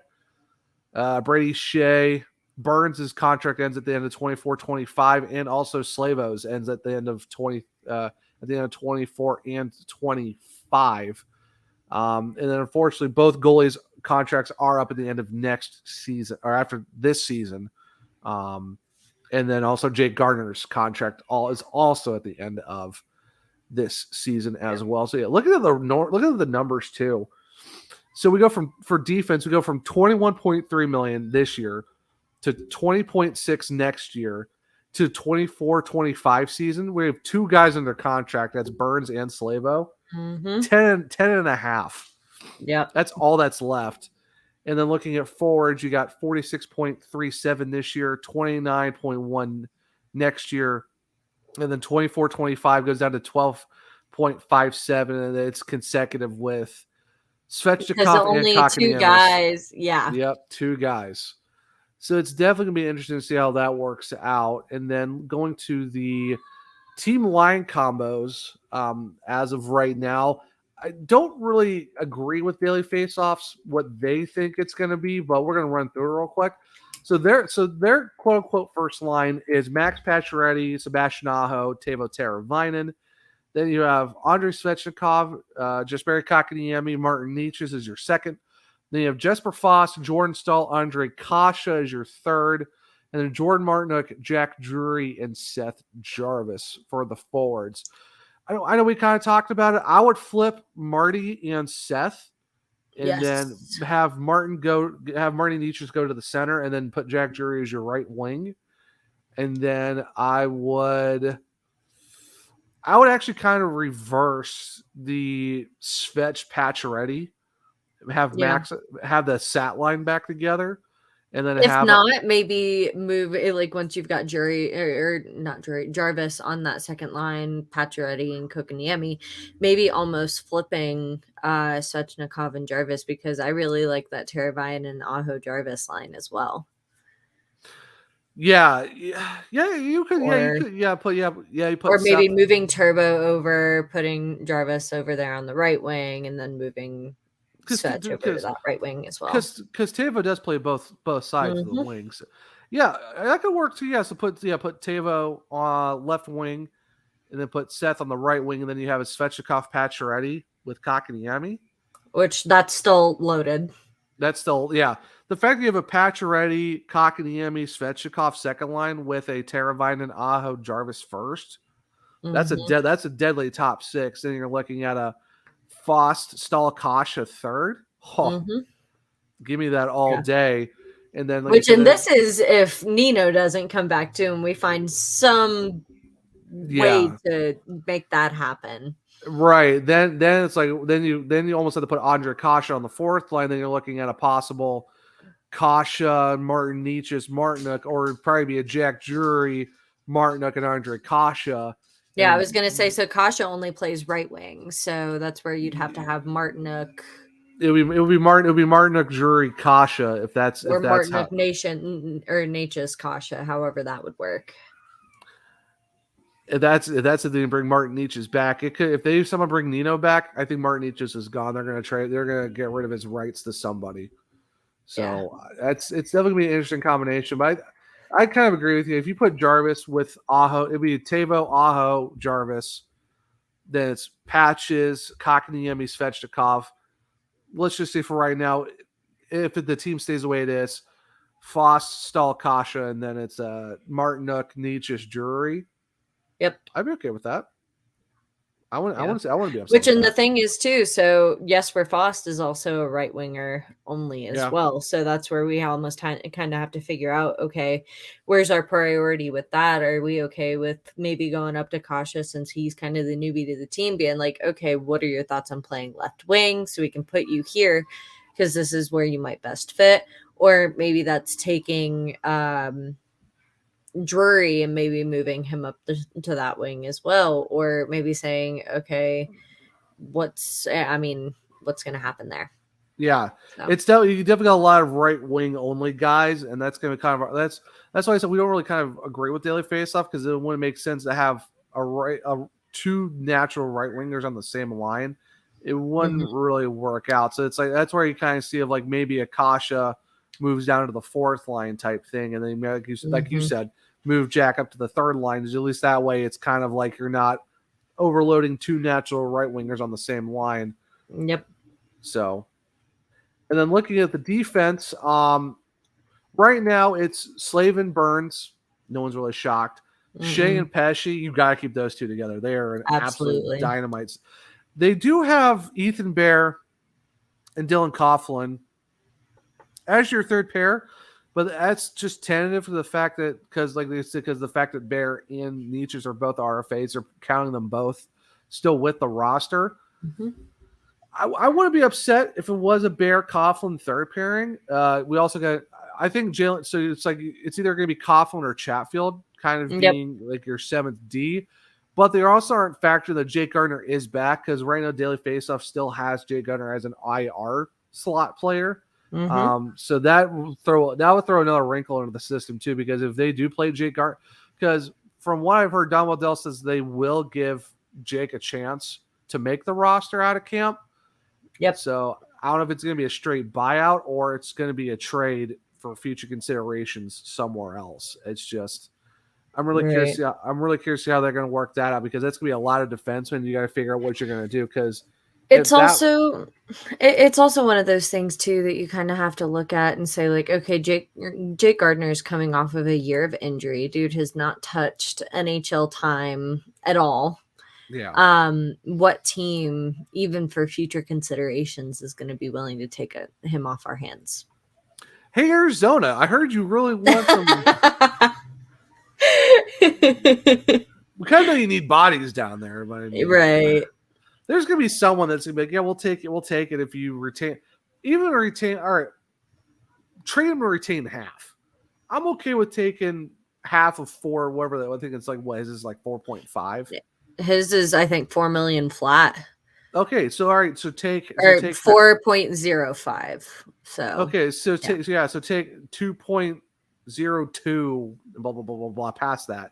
Brady Shea. Burns' contract ends at the end of 24-25, and also Slavo's ends at the end of 24 and 25. And then unfortunately, both goalies' contracts are up at the end of next season or after this season. And then also Jake Gardner's contract is also at the end of this season as well. So yeah, look at the numbers too. So we go for defense, we go from 21.3 million this year to 20.6 next year to 24-25 season. We have two guys under contract. That's Burns and Slavo. 10 and a half. Yeah. That's all that's left. And then looking at forwards, you got 46.37 this year, 29.1 next year. And then 24-25 goes down to 12.57. And it's consecutive with Svechnikov and Kotkaniemi. Two guys. Yeah. Yep. Two guys. So it's definitely going to be interesting to see how that works out. And then going to the team line combos, as of right now, I don't really agree with Daily Faceoffs what they think it's going to be, but we're going to run through it real quick. So their quote unquote first line is Max Pacioretty, Sebastian Aho, Teuvo Teravainen. Then you have Andrei Svechnikov, Jesperi Kotkaniemi, Martin Necas is your second. Then you have Jesper Foss, Jordan Stahl, Andre Kasha is your third. And then Jordan Martinook, Jack Drury, and Seth Jarvis for the forwards. I know we kind of talked about it. I would flip Marty and Seth, and then have Marty Necas go to the center, and then put Jack Drury as your right wing. And then I would actually kind of reverse the Svech Pacioretty, have Max have the sat line back together. And then maybe move it, like once you've got Jarvis on that second line, Pacioretty and Kotkaniemi, maybe almost flipping Svechnikov and Jarvis, because I really like that Teravainen and Aho Jarvis line as well. You could, maybe moving Turbo over, putting Jarvis over there on the right wing, and then moving Svech over to that right wing as well. Because Teuvo does play both sides of the wings. Yeah, that could work too. Yeah, so put Teuvo on left wing, and then put Seth on the right wing, and then you have a Svechnikov Pacioretty with Kotkaniemi. Which that's still loaded. That's still, yeah. The fact that you have a Pacioretty, Kotkaniemi, Svechnikov second line with a Teravainen, Aho, Jarvis first. That's a deadly top six. Then you're looking at a Fost, Stahl, Kasha third. Give me that all day. And then, this is if Nino doesn't come back too, and we find some way to make that happen. Right. Then it's like then you almost have to put Andre Kasha on the fourth line. Then you're looking at a possible Kasha, Martin Necas, Martinook, or it'd probably be a Jack Drury, Martinook, and Andre Kasha. Yeah, I was gonna say, so Kasha only plays right wing, so that's where you'd have to have Martinook. It would be Martinook, Drury, Kasha, if that's Martinook Nation or Necas Kasha, however that would work. If that's if they bring Martin Necas back, it could. If they somehow bring Nino back, I think Martin Necas is gone. They're gonna trade. They're gonna get rid of his rights to somebody. So it's definitely gonna be an interesting combination. But I kind of agree with you. If you put Jarvis with Aho, it'd be Teuvo, Aho, Jarvis. Then it's Patches, Kotkaniemi, Svechnikov. Let's just say for right now, if the team stays the way it is, Foss, Stahl, Kasha, and then it's Martinook, Necas, Drury. Yep, I'd be okay with that. I want to be upset. Which, and the thing is too, so Jesper Fost is also a right winger only as well. So that's where we almost kind of have to figure out, okay, where's our priority with that? Are we okay with maybe going up to Kasha, since he's kind of the newbie to the team, being like, okay, what are your thoughts on playing left wing? So we can put you here because this is where you might best fit. Or maybe that's taking Drury and maybe moving him up to that wing as well, or maybe saying, okay, what's going to happen there? Yeah, so. It's definitely got a lot of right wing only guys, and that's going to kind of that's why I said we don't really kind of agree with Daily Faceoff, because it wouldn't make sense to have two natural right wingers on the same line. It wouldn't really work out. So it's like that's where you kind of see of like maybe a Kasha moves down to the fourth line type thing, and then like you said, move Jack up to the third line. At least that way, it's kind of like you're not overloading two natural right wingers on the same line. Yep. So, and then looking at the defense, right now it's Slavin, Burns. No one's really shocked. Shea and Pesci, you got to keep those two together. They are an absolute dynamites. They do have Ethan Bear and Dylan Coughlin as your third pair, but that's just tentative for the fact that because the fact that Bear and Necas are both RFAs, are counting them both still with the roster. I wouldn't be upset if it was a Bear Coughlin third pairing. We also got, I think, Jalen. So it's like it's either going to be Coughlin or Chatfield, kind of being like your seventh D. But they also aren't factoring that Jake Gardner is back, because right now Daily Faceoff still has Jake Gardner as an IR slot player. So that would throw another wrinkle into the system too, because if they do play Jake Gardner, because from what I've heard, Don Waddell says they will give Jake a chance to make the roster out of camp. Yep. So I don't know if it's going to be a straight buyout or it's going to be a trade for future considerations somewhere else. It's just I'm really curious. I'm really curious to see how they're going to work that out, because that's going to be a lot of defensemen. You got to figure out what you're going to do, because it's also one of those things too that you kind of have to look at and say, like, okay, Jake Gardiner is coming off of a year of injury. Dude has not touched NHL time at all. Yeah. What team, even for future considerations, is going to be willing to take him off our hands? Hey, Arizona, I heard you really want some. We kind of know you need bodies down there, but I mean, right. There's gonna be someone that's gonna be like, yeah, we'll take it. We'll take it if you retain. All right, trade him to retain half. I'm okay with taking half of 4, whatever. I think it's like, what is this, like 4.5? His is, I think, 4 million flat. Okay, so all right, so take 4.05. So okay, so take 2.02, blah blah blah blah blah. Past that,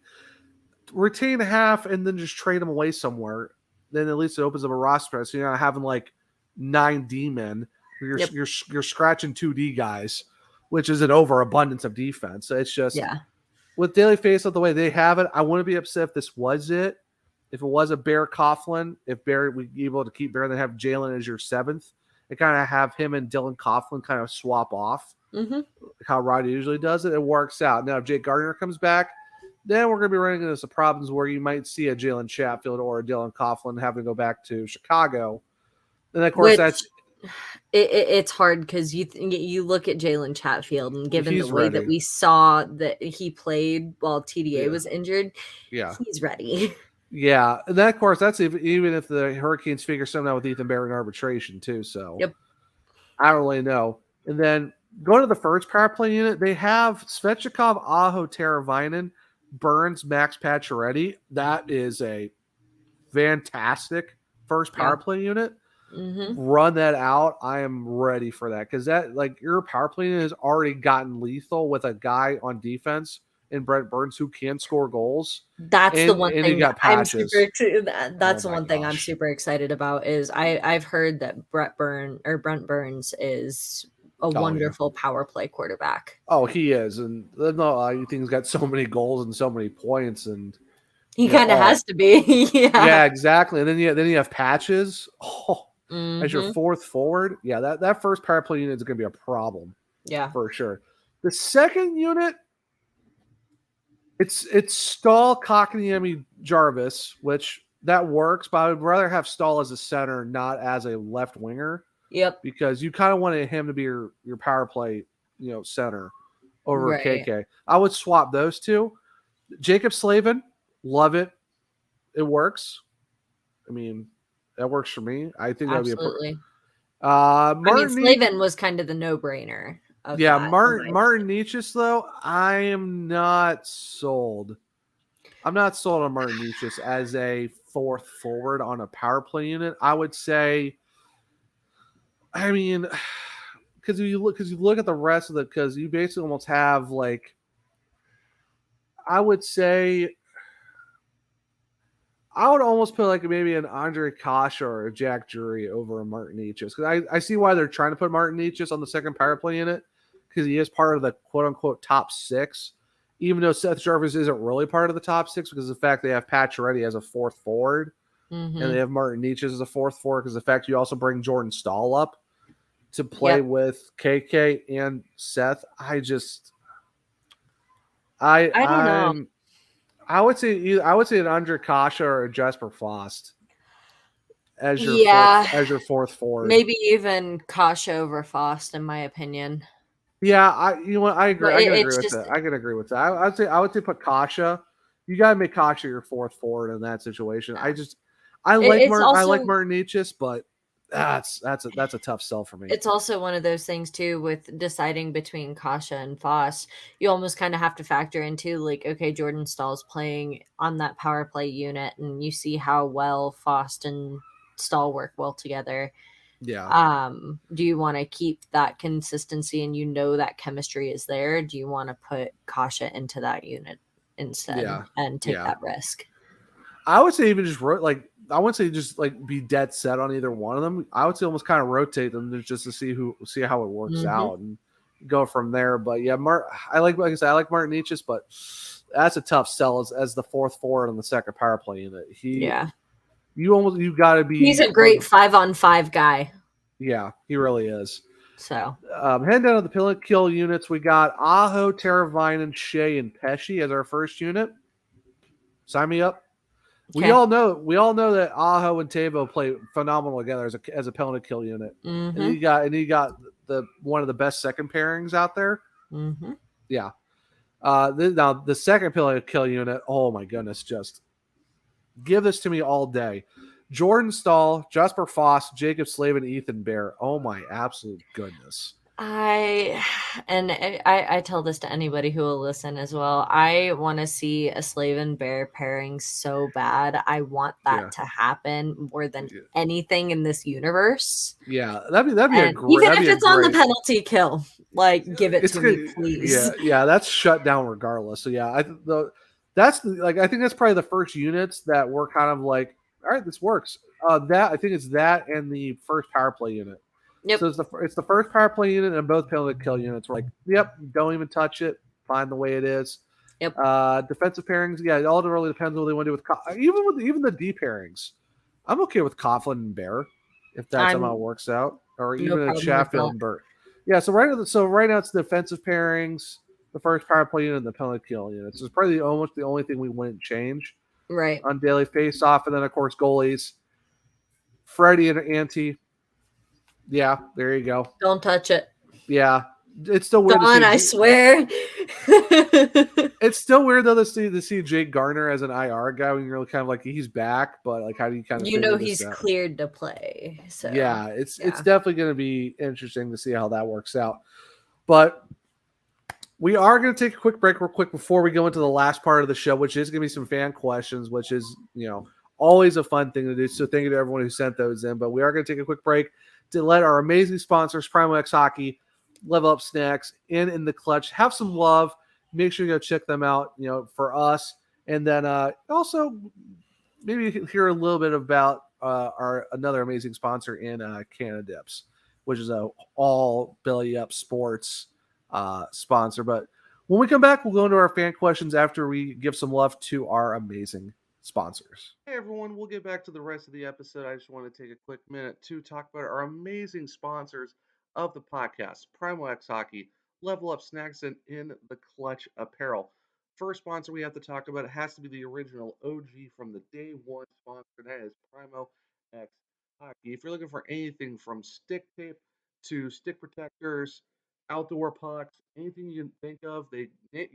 retain half, and then just trade them away somewhere. Then at least it opens up a roster. So you're not having like 9 D men. You're scratching 2D guys, which is an overabundance of defense. So it's just with Daily Faceoff the way they have it. I wouldn't be upset if this was it. If it was a Bear Coughlin, if Bear we be able to keep Bear and then have Jalen as your 7th, and kind of have him and Dylan Coughlin kind of swap off, how Roddy usually does it, it works out. Now if Jake Gardiner comes back, then we're going to be running into some problems where you might see a Jalen Chatfield or a Dylan Coughlin having to go back to Chicago. And of course, it's hard because you look at Jalen Chatfield, and given the way that we saw that he played while TDA was injured, he's ready. Yeah, and then of course that's even if the Hurricanes figure something out with Ethan Bear in arbitration too. So I don't really know. And then going to the first power play unit, they have Svechnikov, Aho, Teravainen, Burns, Max Pacioretty. That is a fantastic first power play unit. Run that out. I am ready for that, because that, like, your power play unit has already gotten lethal with a guy on defense in Brent Burns who can score goals. That's the one thing I'm super excited. That's the one thing I'm super excited about. Is I've heard that Brent Burns is a wonderful power play quarterback. Oh, he is, and you think he's got so many goals and so many points, and he kind of has to be. Yeah, exactly. And then you have Patches as your 4th forward. Yeah, that first power play unit is going to be a problem. Yeah, for sure. The second unit, it's Stahl, Kotkaniemi, Jarvis, which that works, but I would rather have Stahl as a center, not as a left winger. Yep. Because you kind of wanted him to be your power play, center over KK. I would swap those two. Jacob Slavin, love it. It works. I mean, that works for me. I think that would be absolutely. Martin Slavin was kind of the no-brainer. Martin Necas, though, I am not sold. I'm not sold on Martin Necas as a 4th forward on a power play unit. I would say, I mean, because you look at the rest of it, because you basically almost have, like, I would say, I would almost put like maybe an Andre Kasha or a Jack Drury over a Martin Necas, because I see why they're trying to put Martin Necas on the second power play unit, because he is part of the quote-unquote top 6, even though Seth Jarvis isn't really part of the top 6, because of the fact they have Pacioretty as a 4th forward, and they have Martin Necas as a 4th forward, because of the fact you also bring Jordan Stahl up to play with KK and Seth. I don't know. I would say an Andre Kasha or a Jesper Fost as your 4th forward. Maybe even Kasha over Fost, in my opinion. Yeah, I agree. I can agree with that. I would say put Kasha. You gotta make Kasha your 4th forward in that situation. I like Martin Necas, but that's a tough sell for me. It's also one of those things too, with deciding between Kasha and Foss. You almost kind of have to factor into, like, okay, Jordan Stahl's playing on that power play unit, and you see how well Foss and Stahl work well together. Yeah. Do you want to keep that consistency and that chemistry is there? Do you want to put Kasha into that unit? instead and take that risk. I would say even just I wouldn't say just like be dead set on either one of them. I would say almost kind of rotate them just to see how it works out and go from there. But yeah, I like I said, I like Martin Nietzsche, but that's a tough sell as the fourth forward on the second power play unit. You got to be. He's a great 5-on-5 guy. Yeah, he really is. So heading down to the penalty kill units, we got Aho, Teravainen, Shea, and Pesci as our first unit. Sign me up. Okay. We all know that Aho and Tavo play phenomenal together as a penalty kill unit. And he got the one of the best second pairings out there. Yeah. Now the second penalty kill unit, oh my goodness, just give this to me all day. Jordan Stahl, Jasper Foss, Jacob Slavin, Ethan Bear. Oh my absolute goodness. I tell this to anybody who will listen as well. I want to see a Slavin Bear pairing so bad. I want that to happen more than anything in this universe. Yeah, that'd be a great. Even if it's on the penalty kill, like give it to me, please. Yeah, that's shut down regardless. So yeah, I think that's probably the first units that were kind of like, all right, this works. That I think it's that and the first power play unit. Yep. So it's the first power play unit and both penalty kill units. We're like, yep, don't even touch it. Fine the way it is. Yep. Defensive pairings, yeah, it all really depends on what they want to do with even the D pairings. I'm okay with Coughlin and Bear if that's how it works out, or even a Sheffield and Burt. Yeah. So right now it's the defensive pairings, the first power play unit, and the penalty kill units. It's probably almost the only thing we wouldn't change. Right. On daily face-off, and then of course goalies, Freddie and Ante. Yeah, there you go. Don't touch it. Yeah, it's still weird. I swear. It's still weird though to see Jake Garner as an IR guy when you're kind of like he's back, but like how do you kind of he's cleared to play? So yeah, it's definitely going to be interesting to see how that works out. But we are going to take a quick break real quick before we go into the last part of the show, which is going to be some fan questions, which is always a fun thing to do. So thank you to everyone who sent those in. But we are going to take a quick break to let our amazing sponsors, Primo X Hockey, Level Up Snacks, in the clutch, have some love. Make sure you go check them out, for us. And then also maybe hear a little bit about our another amazing sponsor in Canada Dips, which is a all belly up sports sponsor. But when we come back, we'll go into our fan questions after we give some love to our amazing sponsors. Hey everyone, we'll get back to the rest of the episode. I just want to take a quick minute to talk about our amazing sponsors of the podcast, Primo X Hockey, Level Up Snacks, and In the Clutch Apparel. First sponsor we have to talk about, it has to be the original OG from the day one sponsor, that is Primo X Hockey. If you're looking for anything from stick tape to stick protectors, outdoor pucks, anything you can think of, you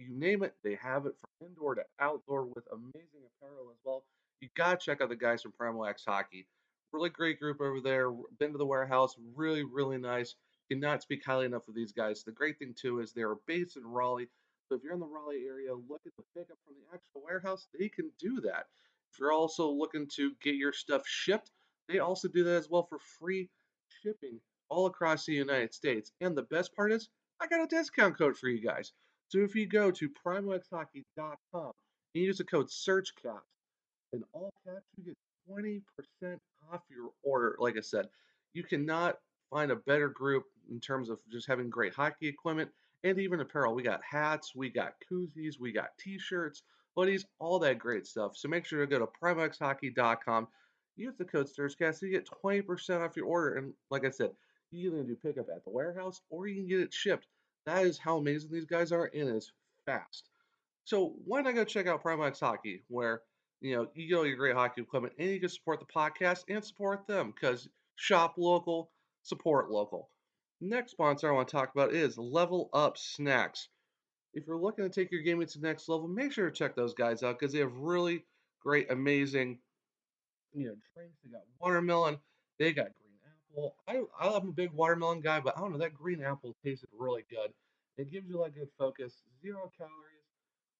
name it, they have it from indoor to outdoor with amazing apparel as well. You gotta check out the guys from Primo X Hockey. Really great group over there. Been to the warehouse, really, really nice. Cannot speak highly enough of these guys. The great thing too is they're based in Raleigh. So if you're in the Raleigh area, look at the pickup from the actual warehouse. They can do that. If you're also looking to get your stuff shipped, they also do that as well for free shipping all across the United States. And the best part is, I got a discount code for you guys. So if you go to primoxhockey.com and use the code SurgeCast, in all caps, you get 20% off your order. Like I said, you cannot find a better group in terms of just having great hockey equipment and even apparel. We got hats, we got koozies, we got t-shirts, hoodies, all that great stuff. So make sure to go to primoxhockey.com, use the code SurgeCast, so you get 20% off your order. And like I said, you can do pickup at the warehouse or you can get it shipped. That is how amazing these guys are, and it's fast. So why not go check out Primo X Hockey, where you get all your great hockey equipment and you can support the podcast and support them, because shop local, support local. Next sponsor I want to talk about is Level Up Snacks. If you're looking to take your gaming to the next level, make sure to check those guys out, because they have really great, amazing drinks. They got watermelon, they got green apple. I'm a big watermelon guy, but I don't know, that green apple tasted really good. It gives you like good focus, 0 calories.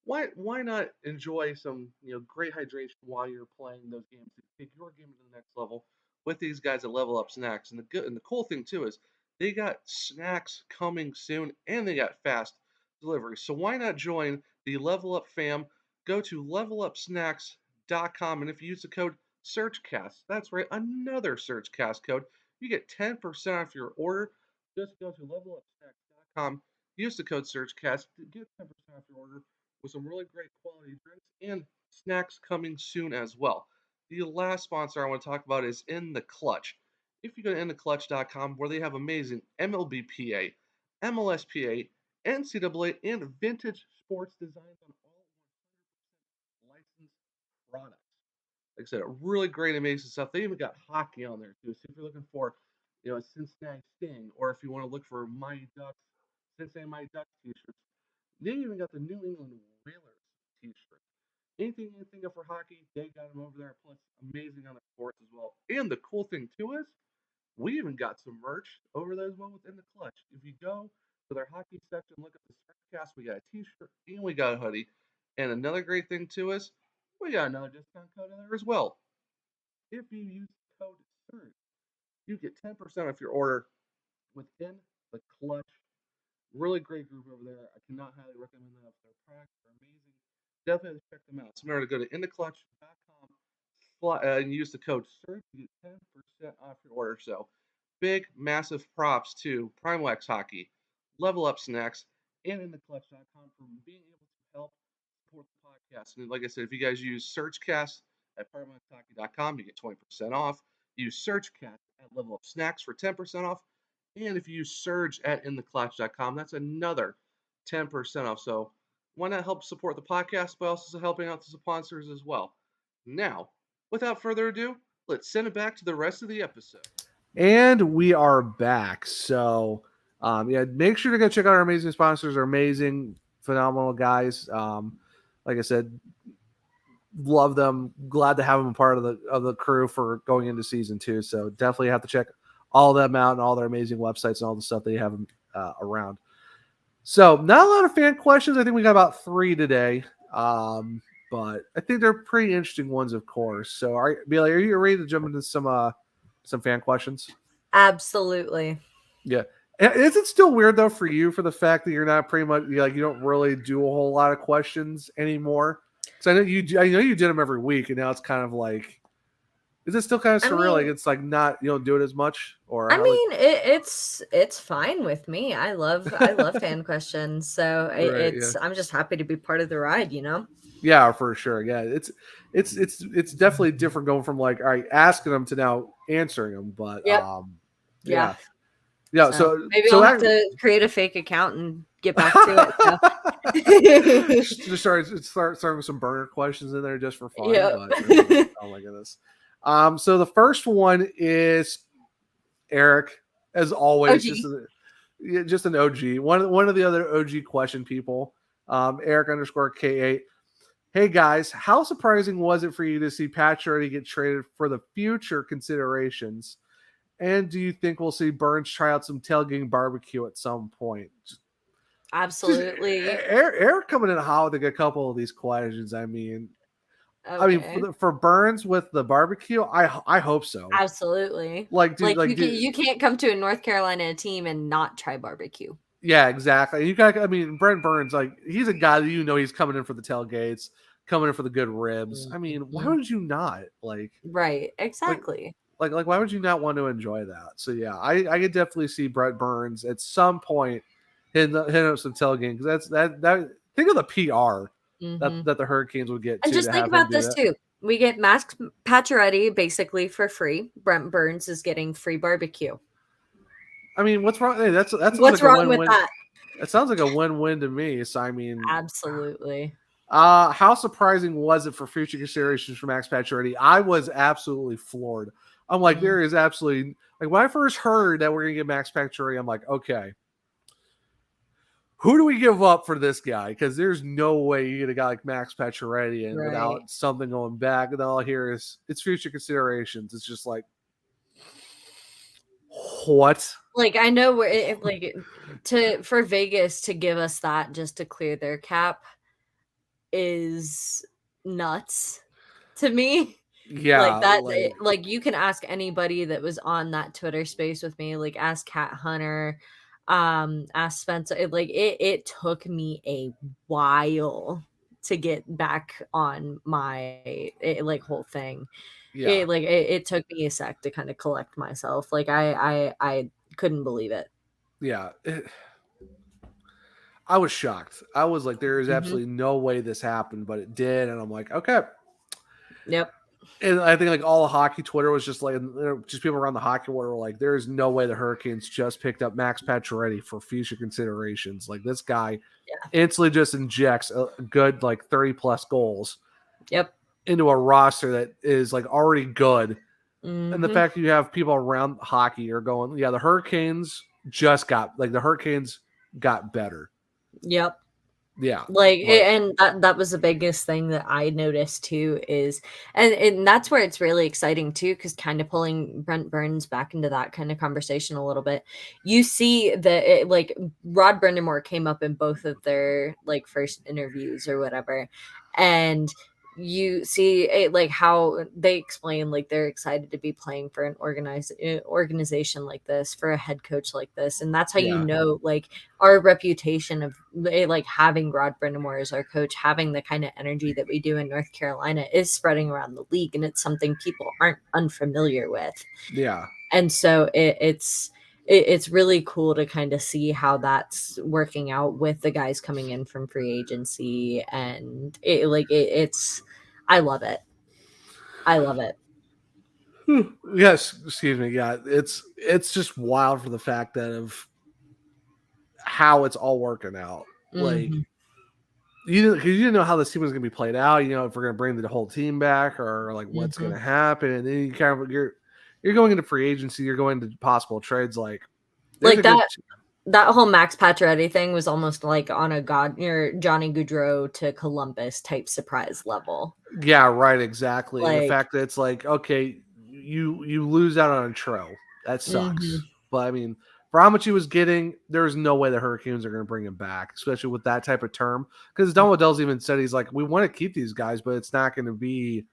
Why not enjoy some great hydration while you're playing those games to take your game to the next level with these guys at Level Up Snacks? And the cool thing too is they got snacks coming soon and they got fast delivery. So why not join the Level Up fam go to levelupsnacks.com, and if you use the code SurgeCast, that's right, another SurgeCast code, you get 10% off your order. Just go to levelupsnacks.com, use the code SurgeCast to get 10% off your order with some really great quality drinks and snacks coming soon as well. The last sponsor I want to talk about is In the Clutch. If you go to intheclutch.com, where they have amazing MLBPA, MLSPA, NCAA, and vintage sports designs on all 100% licensed products. Like I said, really great, amazing stuff. They even got hockey on there too. So if you're looking for, a Cincinnati Sting, or if you want to look for Mighty Ducks, Cincinnati Mighty Ducks t-shirts, they even got the New England Whalers t-shirt. Anything you think of for hockey, they got them over there. Plus, amazing on the courts as well. And the cool thing too is, we even got some merch over there as well within the clutch. If you go to their hockey section, look at the SurgeCast, we got a t-shirt and we got a hoodie. And another great thing too is, we got another discount code in there as well. If you use code SURGE, you get 10% off your order within the clutch. Really great group over there. I cannot highly recommend them. Their products are amazing. Definitely check them out. So remember to go to intheclutch.com and use the code SURGE to get 10% off your order. So big, massive props to Prime Wax Hockey, Level Up Snacks, and intheclutch.com for being able to help support the podcast. And like I said, if you guys use SurgeCast at PrimeWaxHockey.com, you get 20% off. Use SurgeCast at Level Up Snacks for 10% off. And if you use Surge at intheclutch.com, that's another 10% off. So why not help support the podcast by also helping out the sponsors as well? Now, without further ado, let's send it back to the rest of the episode. And we are back. So, make sure to go check out our amazing sponsors. They're amazing, phenomenal guys. Like I said, love them. Glad to have them a part of the crew for going into season 2. So definitely have to check all of them out and all their amazing websites and all the stuff they have around. So not a lot of fan questions. I think we got about 3 today. But I think they're pretty interesting ones, of course. So, Bailey, are you ready to jump into some fan questions? Absolutely. Yeah. Is it still weird though for you for the fact that you're not pretty much you don't really do a whole lot of questions anymore? So I know you did them every week, and now it's kind of like, is it still kind of surreal? Like it's like not you don't do it as much, or it's fine with me. I love fan questions, so right, I'm just happy to be part of the ride. Yeah, for sure. Yeah, it's definitely different going from like, all right, asking them to now answering them. But yep. Yeah. So maybe I'll have to create a fake account and get back to it. So. Just start throwing some burner questions in there just for fun. Yep. But, oh my goodness. So the first one is Eric, as always, just an OG. One of the other OG question people. Eric _K8. Hey guys, how surprising was it for you to see Pacioretty get traded for the future considerations? And do you think we'll see Burns try out some tailgating barbecue at some point? Absolutely. Eric coming in hot with a couple of these questions. I mean, for Burns with the barbecue, I hope so. Absolutely. You can't come to a North Carolina team and not try barbecue. Yeah, exactly. Brent Burns, he's a guy that he's coming in for the tailgates, coming in for the good ribs. I mean, why would you not? Right, exactly. Why would you not want to enjoy that? So yeah, I could definitely see Brent Burns at some point hitting up some tailgating, because that think of the PR that the Hurricanes would get. And just think about this too. We get Max Pacioretty basically for free. Brent Burns is getting free barbecue. I mean, what's wrong? Hey, that's what's wrong with that? It sounds like a win-win to me. So I mean, absolutely. How surprising was it for future considerations for Max Pacioretty? I was absolutely floored. I'm like, there is absolutely when I first heard that we're gonna get Max Pacioretty, I'm like, okay, who do we give up for this guy? Because there's no way you get a guy like Max Pacioretty and without something going back. And all I hear is it's future considerations. It's just like, what? I know for Vegas to give us that just to clear their cap is nuts to me. Yeah, you can ask anybody that was on that Twitter space with me, ask Cat Hunter, ask Spencer. It took me a while to get back on my like whole thing. Yeah. It took me a sec to kind of collect myself. Like I couldn't believe it. Yeah. I was shocked. I was like, there is absolutely no way this happened, but it did. And I'm like, okay. Yep. And I think like all of hockey Twitter was just like, just people around the hockey world were like, there is no way the Hurricanes just picked up Max Pacioretty for future considerations. Like this guy instantly just injects a good like 30 plus goals. Yep. Into a roster that is like already good. And the fact that you have people around hockey are going, yeah, the Hurricanes got better. Yep. Yeah. And that was the biggest thing that I noticed too is and that's where it's really exciting too, because kind of pulling Brent Burns back into that kind of conversation a little bit. You see that like Rod Brind'Amour came up in both of their like first interviews or whatever, and you see it, like how they explain like they're excited to be playing for an organization like this, for a head coach like this, and that's how you know like our reputation of like having Rod Brind'Amour as our coach, having the kind of energy that we do in North Carolina is spreading around the league, and it's something people aren't unfamiliar with. Yeah. And so it's really cool to kind of see how that's working out with the guys coming in from free agency, and it's I love it. I love it. Yes, excuse me. Yeah, it's just wild for the fact that of how it's all working out. Like you didn't know how this team was going to be played out. You know, if we're going to bring the whole team back or like what's going to happen, and then you kind of you're going into free agency. You're going to possible trades like that whole Max Pacioretty thing was almost like on a Johnny Gaudreau to Columbus type surprise level. Yeah, right. Exactly. Like, the fact that it's like, okay, you lose out on a Tro. That sucks. But I mean, for how much he was getting, there's no way the Hurricanes are going to bring him back, especially with that type of term. Because Don Waddell's even said he's like, we want to keep these guys, but it's not going to be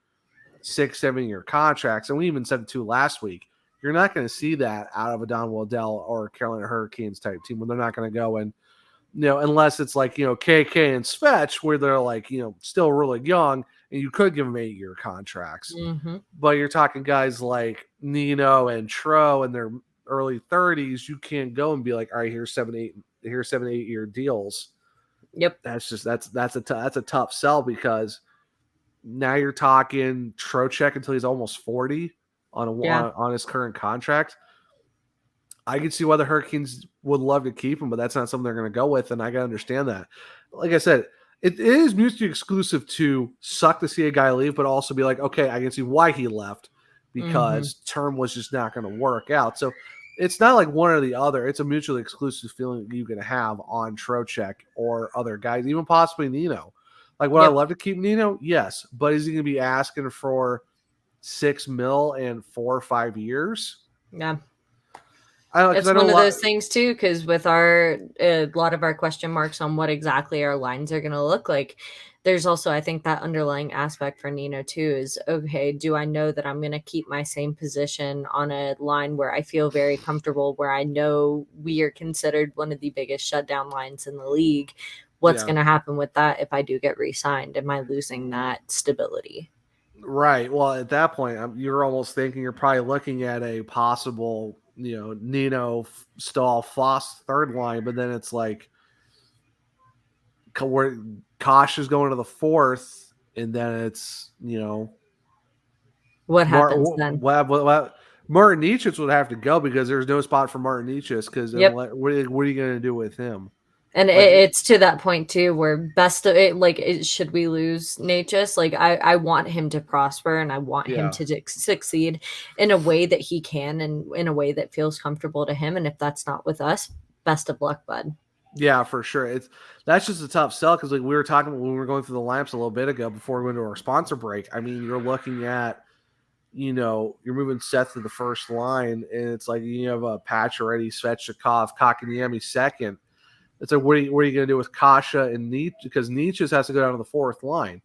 6-7 year contracts. And we even said it too last week. You're not going to see that out of a Don Waddell or Carolina Hurricanes type team when they're not going to go and, unless it's like, KK and Svetch where they're like, still really young and you could give them 8-year contracts. But you're talking guys like Nino and Tro in their early 30s. You can't go and be like, all right, here's 7-8 year deals. Yep. That's a tough sell, because now you're talking Trocheck until he's almost 40 on his current contract. I can see why the Hurricanes would love to keep him, but that's not something they're going to go with, and I got to understand that. Like I said, it is mutually exclusive to suck to see a guy leave, but also be like, okay, I can see why he left, because term was just not going to work out. So it's not like one or the other. It's a mutually exclusive feeling that you can have on Trocheck or other guys, even possibly Nino. Like, would I love to keep Nino? Yes, but is he going to be asking for $6 million in 4 or 5 years? Yeah. It's one of those things too, because with a lot of our question marks on what exactly our lines are going to look like, there's also, I think, that underlying aspect for Nino too is, okay, do I know that I'm going to keep my same position on a line where I feel very comfortable, where I know we are considered one of the biggest shutdown lines in the league? What's going to happen with that if I do get re-signed? Am I losing that stability? Right. Well, at that point, you're almost thinking you're probably looking at a possible, Nino, Stahl, Foss third line, but then it's like where Kosh is going to the fourth, and then it's, what happens then? Martin Necas would have to go, because there's no spot for Martin Necas, because what are you going to do with him? And it's to that point too, where best of it, like, should we lose Necas? Like, I want him to prosper, and I want him to succeed in a way that he can, and in a way that feels comfortable to him. And if that's not with us, best of luck, bud. Yeah, for sure. That's just a tough sell, because like we were talking when we were going through the lamps a little bit ago before we went to our sponsor break. I mean, you're looking at, you're moving Seth to the first line, and it's like you have a Pacioretty, Svechnikov, Kotkaniemi second. It's like, what are you going to do with Kasha and Nietzsche? Because Nietzsche has to go down to the fourth line.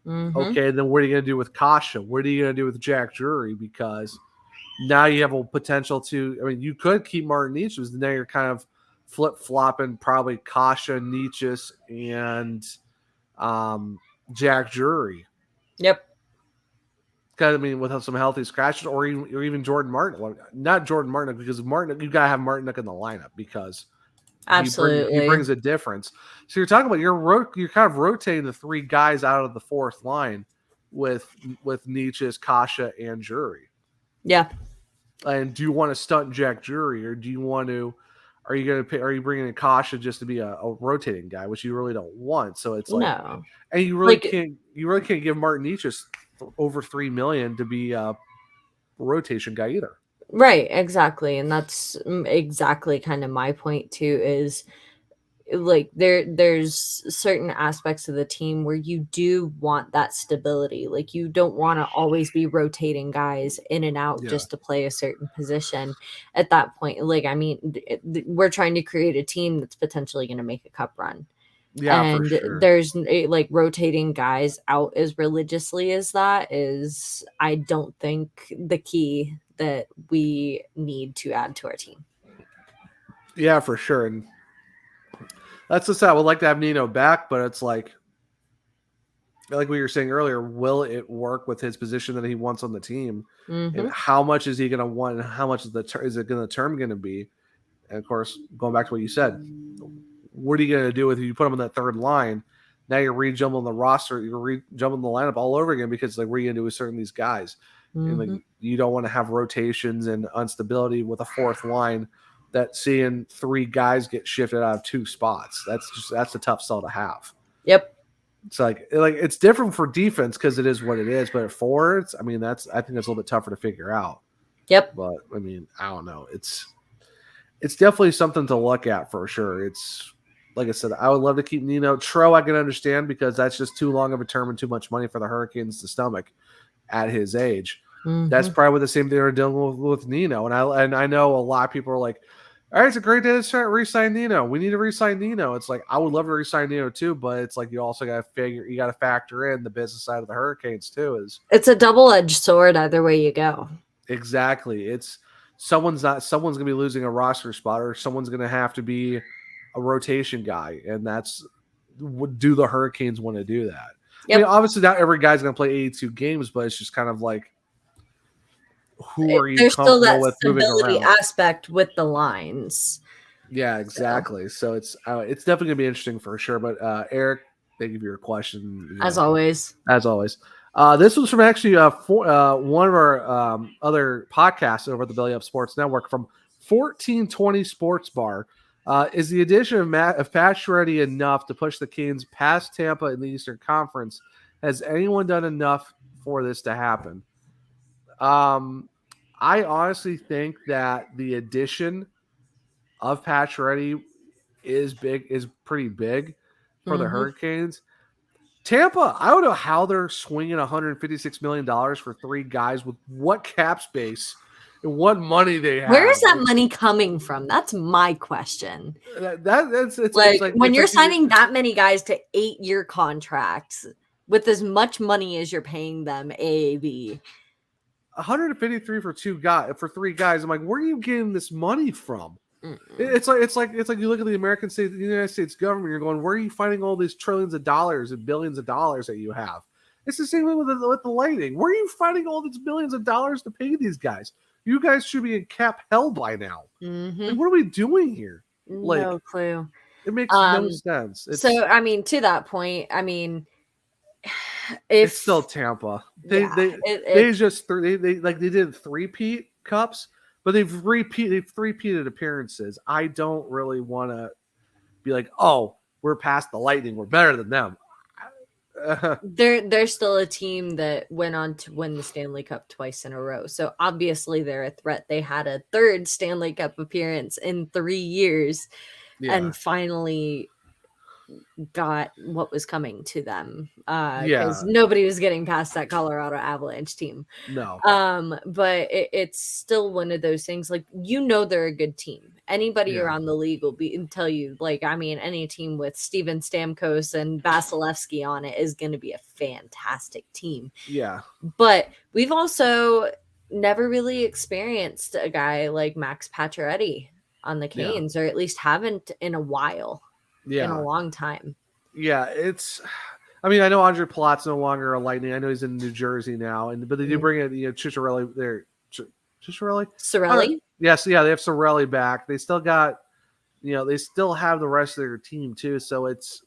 Okay, then what are you going to do with Kasha? What are you going to do with Jack Drury? Because now you have a potential to, I mean, you could keep Martin Nietzsche, but now you're kind of flip-flopping probably Kasha, Nietzsche, and Jack Drury. Yep. I mean, with some healthy scratches, or even Jordan Martin. Well, not Jordan Martin, because Martin, you gotta have Martin in the lineup because Absolutely. he brings a difference. So you're talking about you're kind of rotating the three guys out of the fourth line with Nietzsche's, Kasha, and Drury. Yeah. And do you want to stunt Jack Drury, or do you want to? Are you bringing in Kasha just to be a rotating guy, which you really don't want? So it's like, No. and you really can't give Martin Nietzsche over $3 million to be a rotation guy either. Right, exactly. And that's exactly kind of my point too, is like there's certain aspects of the team where you do want that stability. Like you don't want to always be rotating guys in and out just to play a certain position at that point. Like, I mean, we're trying to create a team that's potentially going to make a cup run. Yeah, and for sure. There's like rotating guys out as religiously as that is, I don't think, the key that we need to add to our team. Yeah, for sure. And that's just, I would like to have Nino back, but it's like we were saying earlier, will it work with his position that he wants on the team? Mm-hmm. And how much is he going to want? And how much is it going to term going to be? And of course, going back to what you said, what are you going to do with you put him on that third line? Now you're rejumbling the roster, you're rejumbling the lineup all over again, because like, what are you going to do with certain these guys? Mm-hmm. And like, you don't want to have rotations and instability with a fourth line. That seeing three guys get shifted out of two spots, that's a tough sell to have. Yep. It's like it's different for defense because it is what it is, but at forwards, I mean, I think that's a little bit tougher to figure out. Yep. But I mean, I don't know. It's definitely something to look at for sure. It's like I said, I would love to keep Nino. Tro, I can understand, because that's just too long of a term and too much money for the Hurricanes to stomach at his age. Mm-hmm. That's probably the same thing they're dealing with Nino. And I know a lot of people are like, all right, it's a great day to start re-sign Nino. We need to re-sign Nino. It's like, I would love to re-sign Nino too, but it's like, you also got to factor in the business side of the Hurricanes too. It's a double-edged sword either way you go. Exactly. It's someone's going to be losing a roster spot, or someone's going to have to be a rotation guy. And do the Hurricanes want to do that? Yep. I mean, obviously not every guy's going to play 82 games, but it's just kind of like, who are you There's comfortable still that with moving stability around? Aspect with the lines. Yeah, exactly. So it's definitely gonna be interesting for sure. But Eric, thank you for your question. As always. This was from actually one of our other podcasts over at the Belly Up Sports Network from 1420 Sports Bar. Is the addition of Pacioretty enough to push the Canes past Tampa in the Eastern Conference? Has anyone done enough for this to happen? I honestly think that the addition of Pacioretty is pretty big for the Hurricanes. Tampa, I don't know how they're swinging $156 million for three guys with what cap space and what money they have. Where is that money coming from? That's my question. It's like when you're signing that many guys to 8-year contracts with as much money as you're paying them, AAV. 153 for three guys. I'm like, where are you getting this money from? It's like you look at the United States government. You're going, where are you finding all these trillions of dollars and billions of dollars that you have? It's the same thing with the Lightning. Where are you finding all these billions of dollars to pay these guys? You guys should be in cap hell by now. Like, what are we doing here? Like, no clue. It makes no sense. So, I mean, to that point, I mean, it's still Tampa. They did 3-peat cups, but they've repeated appearances. I don't really want to be like, oh, we're past the Lightning, we're better than them. They're still a team that went on to win the Stanley Cup twice in a row. So obviously they're a threat. They had a third Stanley Cup appearance in 3 years and finally got what was coming to them, because nobody was getting past that Colorado Avalanche team. No. But it's still one of those things, like, they're a good team. Anybody around the league will tell you, like, I mean, any team with Steven Stamkos and Vasilevsky on it is going to be a fantastic team. Yeah. But we've also never really experienced a guy like Max Pacioretty on the Canes, or at least haven't in a while. In a long time. Yeah, I mean, I know Andre Plat's no longer a Lightning. I know he's in New Jersey now, but they do bring in Ciccarelli there. Ciccarelli? Sorelli? Yes, yeah, they have Sorelli back. They still got, they still have the rest of their team too. So it's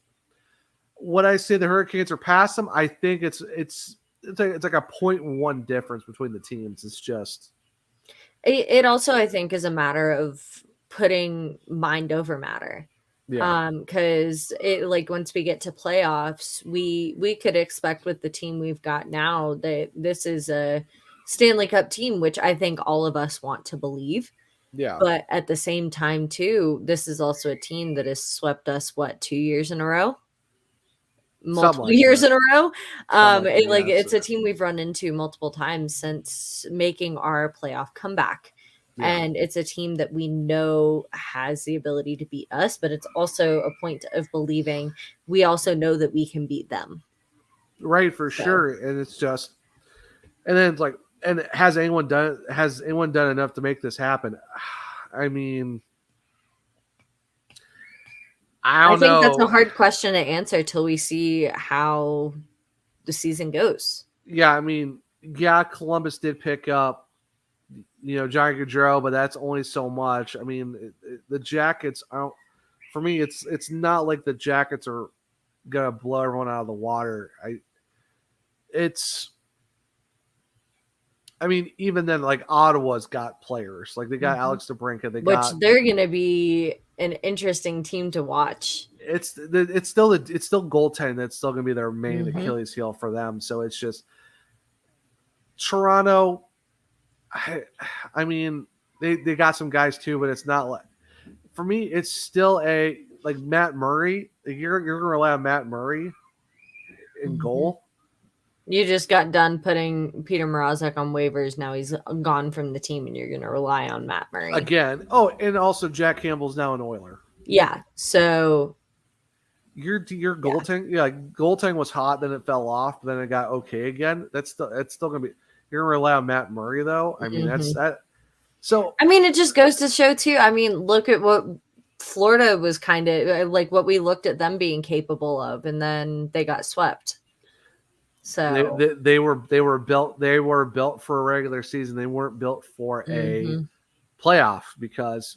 what I say. The Hurricanes are past them. I think it's like a 0.1 difference between the teams. It's just. It also, I think, is a matter of putting mind over matter. Yeah. Because like once we get to playoffs, we could expect with the team we've got now that this is a Stanley Cup team, which I think all of us want to believe. Yeah. But at the same time, too, this is also a team that has swept us 2 years in a row, multiple years in a row. It's a team we've run into multiple times since making our playoff comeback. Yeah. And it's a team that we know has the ability to beat us, but it's also a point of believing we also know that we can beat them. Right, for sure. And it's just, and then it's like, and has anyone done enough to make this happen? I mean, I think know. That's a hard question to answer till we see how the season goes. Yeah, I mean, Columbus did pick up, Johnny Gaudreau, but that's only so much. I mean, the Jackets, for me, it's not like the Jackets are gonna blow everyone out of the water. I mean, even then, like Ottawa's got players, like they got Alex DeBrincat. They're gonna be an interesting team to watch. It's still goaltending that's still gonna be their main Achilles heel for them. So it's just Toronto. I mean, they got some guys too, but it's not like, for me, it's still like Matt Murray. You're gonna rely on Matt Murray in goal. You just got done putting Peter Mrazek on waivers. Now he's gone from the team, and you're gonna rely on Matt Murray again. Oh, and also Jack Campbell's now an Oiler. Yeah, so your goaltending, goaltending was hot, then it fell off, then it got okay again. That's still gonna be. You're gonna rely on Matt Murray though. I mean, that's that. So I mean, it just goes to show too. I mean, look at what Florida was kind of like, what we looked at them being capable of, and then they got swept. So they were built for a regular season. They weren't built for a playoff because.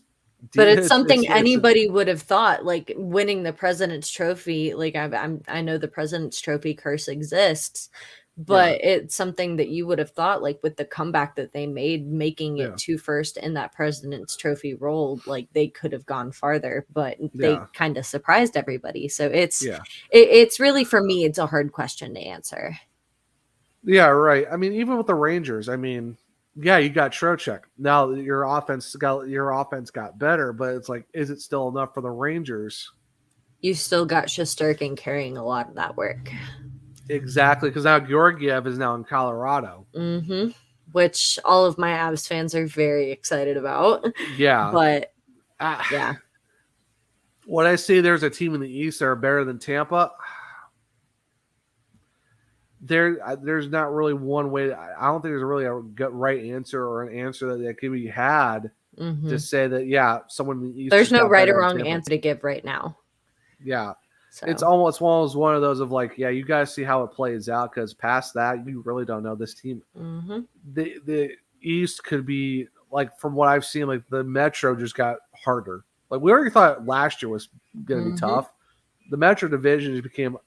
But it's something anybody would have thought, like winning the President's Trophy. Like I know the President's Trophy curse exists. But it's something that you would have thought, like with the comeback that they made, making it to first in that President's Trophy role, like they could have gone farther, but they kind of surprised everybody. So it's really, for me, it's a hard question to answer. Yeah, right. I mean, even with the Rangers, I mean, you got Trocheck. Now your offense got better, but it's like, is it still enough for the Rangers? You still got Shesterkin carrying a lot of that work. Exactly, because now Georgiev is now in Colorado. Which all of my Avs fans are very excited about. Yeah. But, When I say there's a team in the East that are better than Tampa, there's not really one way. I don't think there's really a right answer or an answer that can be had to say that, someone in the East. There's no right or wrong answer to give right now. Yeah. So. It's almost one of those of like, you guys see how it plays out, because past that, you really don't know this team. The East could be, like, from what I've seen, like the Metro just got harder. Like we already thought last year was going to be tough. The Metro division just became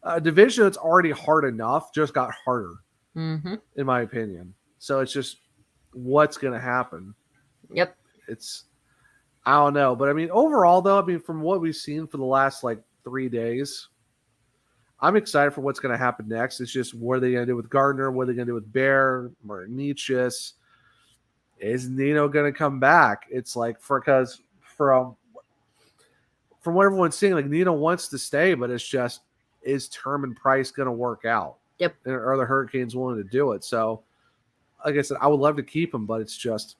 a division that's already hard enough, just got harder, in my opinion. So it's just what's going to happen. Yep. I don't know. But I mean, overall though, from what we've seen for the last 3 days, I'm excited for what's going to happen next. It's just, what are they going to do with Gardner? What are they going to do with Bear, Martinichis? Is Nino going to come back? It's because from what everyone's seeing, Nino wants to stay, but it's just, is term and price going to work out? Yep. And are the Hurricanes willing to do it? So, like I said, I would love to keep him, but it's just,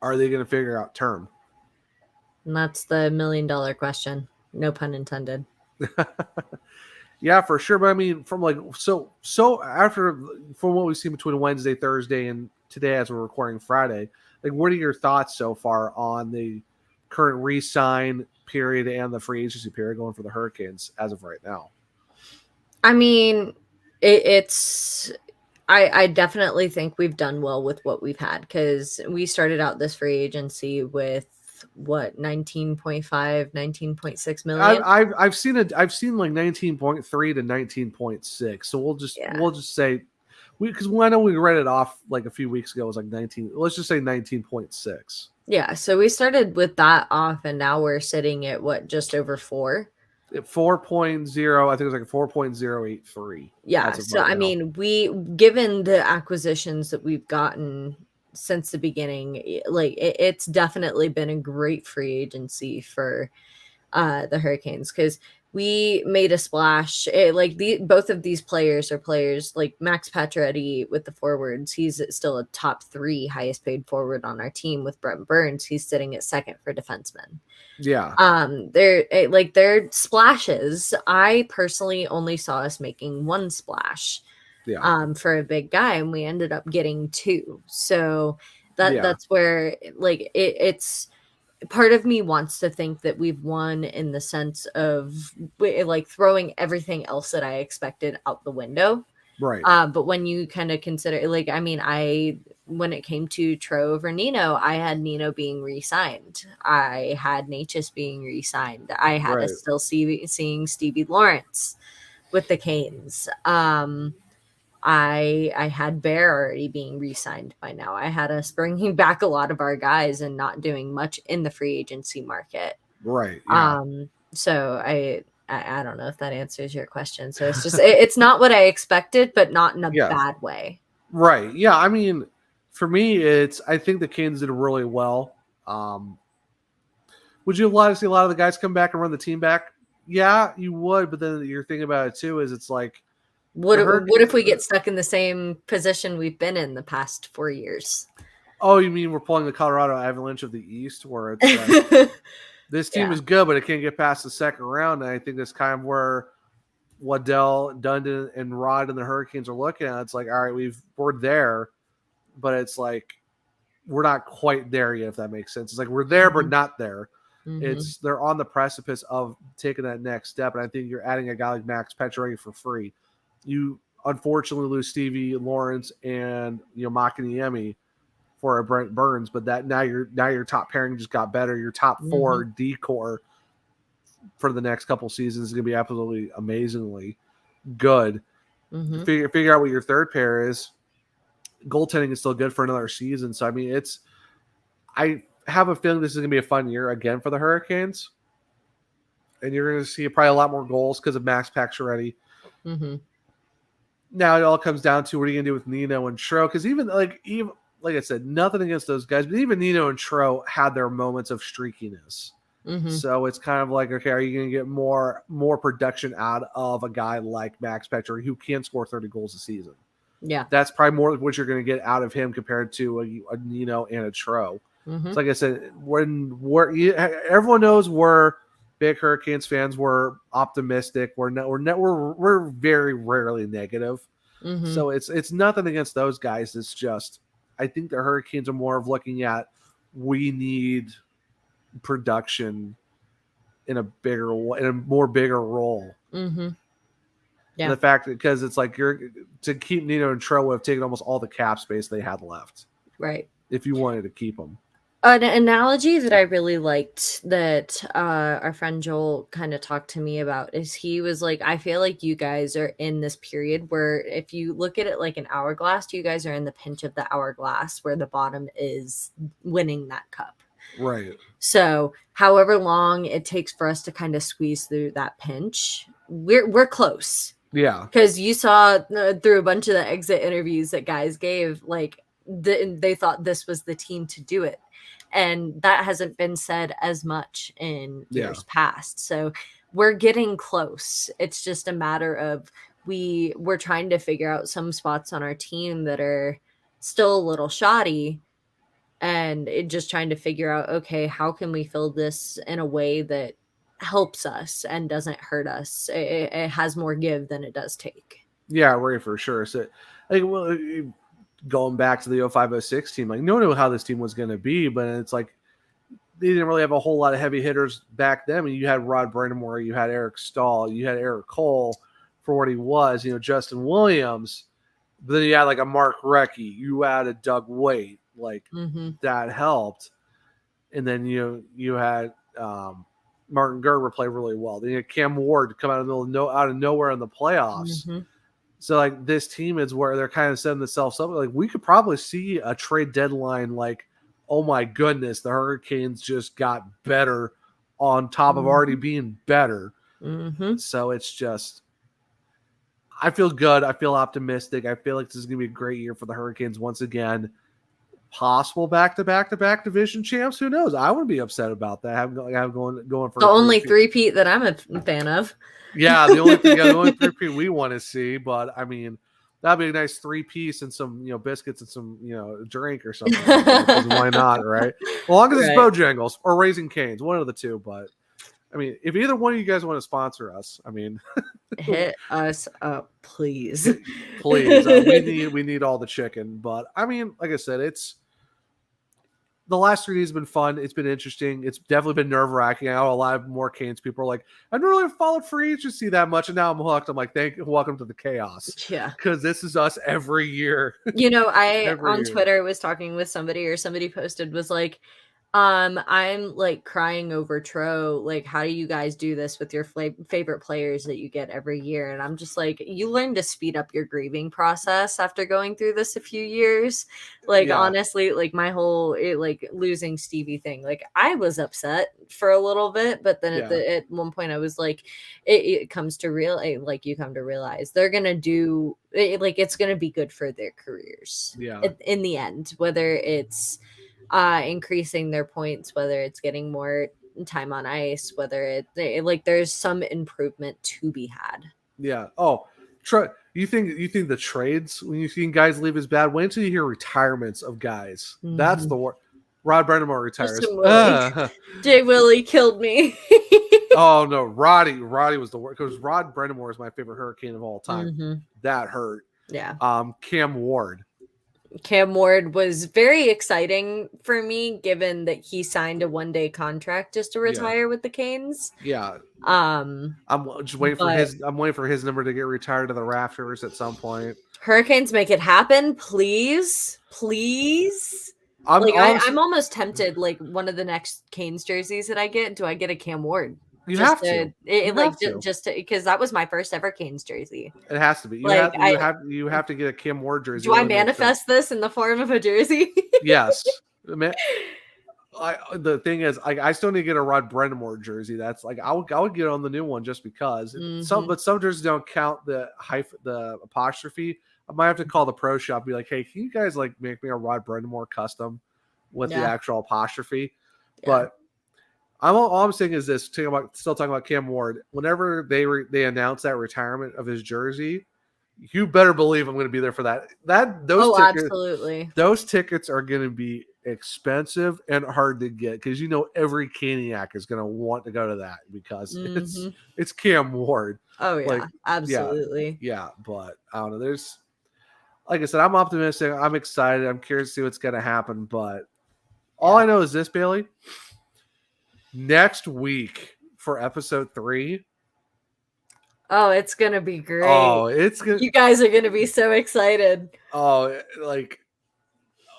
are they going to figure out term? And that's the $1 million question. No pun intended. Yeah, for sure. But I mean, from after what we've seen between Wednesday, Thursday, and today as we're recording Friday, what are your thoughts so far on the current re-sign period and the free agency period going for the Hurricanes as of right now? I mean, it's I definitely think we've done well with what we've had, because we started out this free agency with what, 19.5, 19.6 million. I've seen it. I've seen like 19.3 to 19.6. So Yeah. we'll just say because I know we read it off like a few weeks ago. It was like 19. Let's just say 19.6. Yeah, so we started with that off, and now we're sitting at what, just over 4. At 4.0, I think it was like 4.083 Yeah, as of so right I now. mean, given the acquisitions that we've gotten since the beginning, like it's definitely been a great free agency for the Hurricanes, because we made a splash. Like both of these players are players like Max Pacioretty with the forwards. He's still a top 3 highest paid forward on our team. With Brent Burns, he's sitting at second for defensemen. Yeah, They're splashes. I personally only saw us making one splash yeah, for a big guy, and we ended up getting 2. So yeah, that's where, like, it's part of me wants to think that we've won in the sense of like throwing everything else that I expected out the window. right, But when you kind of consider, like, I mean, when it came to Tro over Nino, I had Nino being re-signed. I had Natchez being re-signed. I had right, us still seeing Stevie Lawrence with the Canes. I had Bear already being re-signed by now. I had us bringing back a lot of our guys and not doing much in the free agency market. right. Yeah, So I don't know if that answers your question. So it's just it's not what I expected, but not in a yeah, bad way. right. Yeah, I mean, for me, I think the Canes did really well. Would you like to see a lot of the guys come back and run the team back? Yeah, you would, but then you're thinking about it too. Is it's like the What Hurricane. if we get stuck in the same position we've been in the past 4 years? Oh, you mean we're pulling the Colorado Avalanche of the East, where it's like this team Yeah. is good, but it can't get past the second round. And I think that's kind of where Waddell, Dundon, and Rod and the Hurricanes are looking at. It's like, all right, we're there, but it's like we're not quite there yet. If that makes sense, it's like we're there, but Hmm. not there. Hmm. They're on the precipice of taking that next step, and I think you're adding a guy like Max Pacioretty for free. You unfortunately lose Stevie Lawrence and Makiniemi for a Brent Burns, but that now your top pairing just got better. Your top 4 Hmm. D core for the next couple seasons is going to be absolutely amazingly good. Hmm. Figure out what your third pair is. Goaltending is still good for another season, so I mean, I have a feeling this is going to be a fun year again for the Hurricanes, and you're going to see probably a lot more goals because of Max Pacioretty. Hmm. Now it all comes down to what are you going to do with Nino and Tro? Because even like I said, nothing against those guys, but even Nino and Tro had their moments of streakiness. Hmm. So it's kind of like, okay, are you going to get more production out of a guy like Max Pacioretty who can score 30 goals a season? Yeah. That's probably more what you're going to get out of him compared to a Nino and a Tro. Hmm. So like I said, everyone knows we're big Hurricanes fans. We're optimistic. We're very rarely negative. Hmm. So it's nothing against those guys. It's just I think the Hurricanes are more of looking at we need production in a more bigger role. Hmm. And Yeah. the fact that because it's like you're to keep Nino and Tro would have taken almost all the cap space they had left Right. if you wanted to keep them. An analogy that I really liked that our friend Joel kind of talked to me about is, he was like, I feel like you guys are in this period where if you look at it like an hourglass, you guys are in the pinch of the hourglass where the bottom is winning that cup. Right. So however long it takes for us to kind of squeeze through that pinch, we're close. Yeah. Because you saw through a bunch of the exit interviews that guys gave, like they thought this was the team to do it, and that hasn't been said as much in Yeah. years past. So we're getting close. It's just a matter of we're trying to figure out some spots on our team that are still a little shoddy, and just trying to figure out, okay, how can we fill this in a way that helps us and doesn't hurt us. It has more give than it does take. Yeah, right, for sure. So, like, well, going back to the 0506 team, like, no one knew how this team was going to be, but it's like they didn't really have a whole lot of heavy hitters back then. I mean, you had Rod Brindamore, you had Eric Stahl, you had Eric Cole for what he was, Justin Williams. But then you had like a Mark Recchi, you added Doug Waite, like that helped. And then you had Martin Gerber play really well. Then you had Cam Ward come out of nowhere in the playoffs. So like this team is where they're kind of setting themselves up. Like we could probably see a trade deadline like, oh my goodness, the Hurricanes just got better on top of already being better. So it's just, I feel good. I feel optimistic. I feel like this is going to be a great year for the Hurricanes once again. Possible back-to-back division champs. Who knows? I wouldn't be upset about that. Having going for the only three-peat that I'm a fan of. Yeah, the only three-peat we want to see. But I mean, that'd be a nice 3-piece and some biscuits and some drink or something. Like why not, right? As long as it's Bojangles or Raising Cane's, one of the two. But I mean, if either one of you guys want to sponsor us, I mean, hit us up, please. Please, we need all the chicken. But I mean, like I said, it's. The last 3 days have been fun. It's been interesting. It's definitely been nerve-wracking. I know a lot of more Canes people are like, I don't really followed free agency that much, and now I'm hooked. I'm like, welcome to the chaos. Yeah. Because this is us every year. I on Twitter was talking with somebody, or somebody posted, was like, I'm like crying over Tro. Like, how do you guys do this with your favorite players that you get every year? And I'm just like, you learn to speed up your grieving process after going through this a few years. Like, honestly, like my whole like losing Stevie thing, like I was upset for a little bit, but then at one point I was like, it comes to like you come to realize they're gonna do it, like it's gonna be good for their careers. In the end, whether it's increasing their points, whether it's getting more time on ice, whether like there's some improvement to be had. Yeah. Oh, you think the trades when you see guys leave is bad? Wait until you hear retirements of guys. That's the word. Rod Brind'Amour retires. Jay Willie killed me. Oh no, Roddy was the worst because Rod Brind'Amour is my favorite Hurricane of all time. That hurt. Yeah. Cam Ward was very exciting for me, given that he signed a 1-day contract just to retire with the Canes. Yeah. I'm just waiting for I'm waiting for his number to get retired to the rafters at some point. Hurricanes, make it happen, please. I'm almost tempted. Like one of the next Canes jerseys that I get, do I get a Cam Ward? You have to. Just because that was my first ever Canes jersey. It has to be. You have to get a Cam Ward jersey. Do I manifest this in the form of a jersey? Yes. The thing is, I still need to get a Rod Brind'Amour jersey. That's like I would get on the new one just because. But some jerseys don't count the apostrophe. I might have to call the pro shop, be like, hey, can you guys like make me a Rod Brind'Amour custom with the actual apostrophe? Yeah. But all I'm saying is this: still talking about Cam Ward. Whenever they announce that retirement of his jersey, you better believe I'm going to be there for that. Absolutely. Those tickets are going to be expensive and hard to get because every Caniac is going to want to go to that because it's Cam Ward. Oh yeah, absolutely. Yeah, but I don't know. There's, like I said, I'm optimistic. I'm excited. I'm curious to see what's going to happen. But all I know is this, Bailey. Next week for episode 3. Oh, it's gonna be great. Oh, you guys are gonna be so excited. Oh, like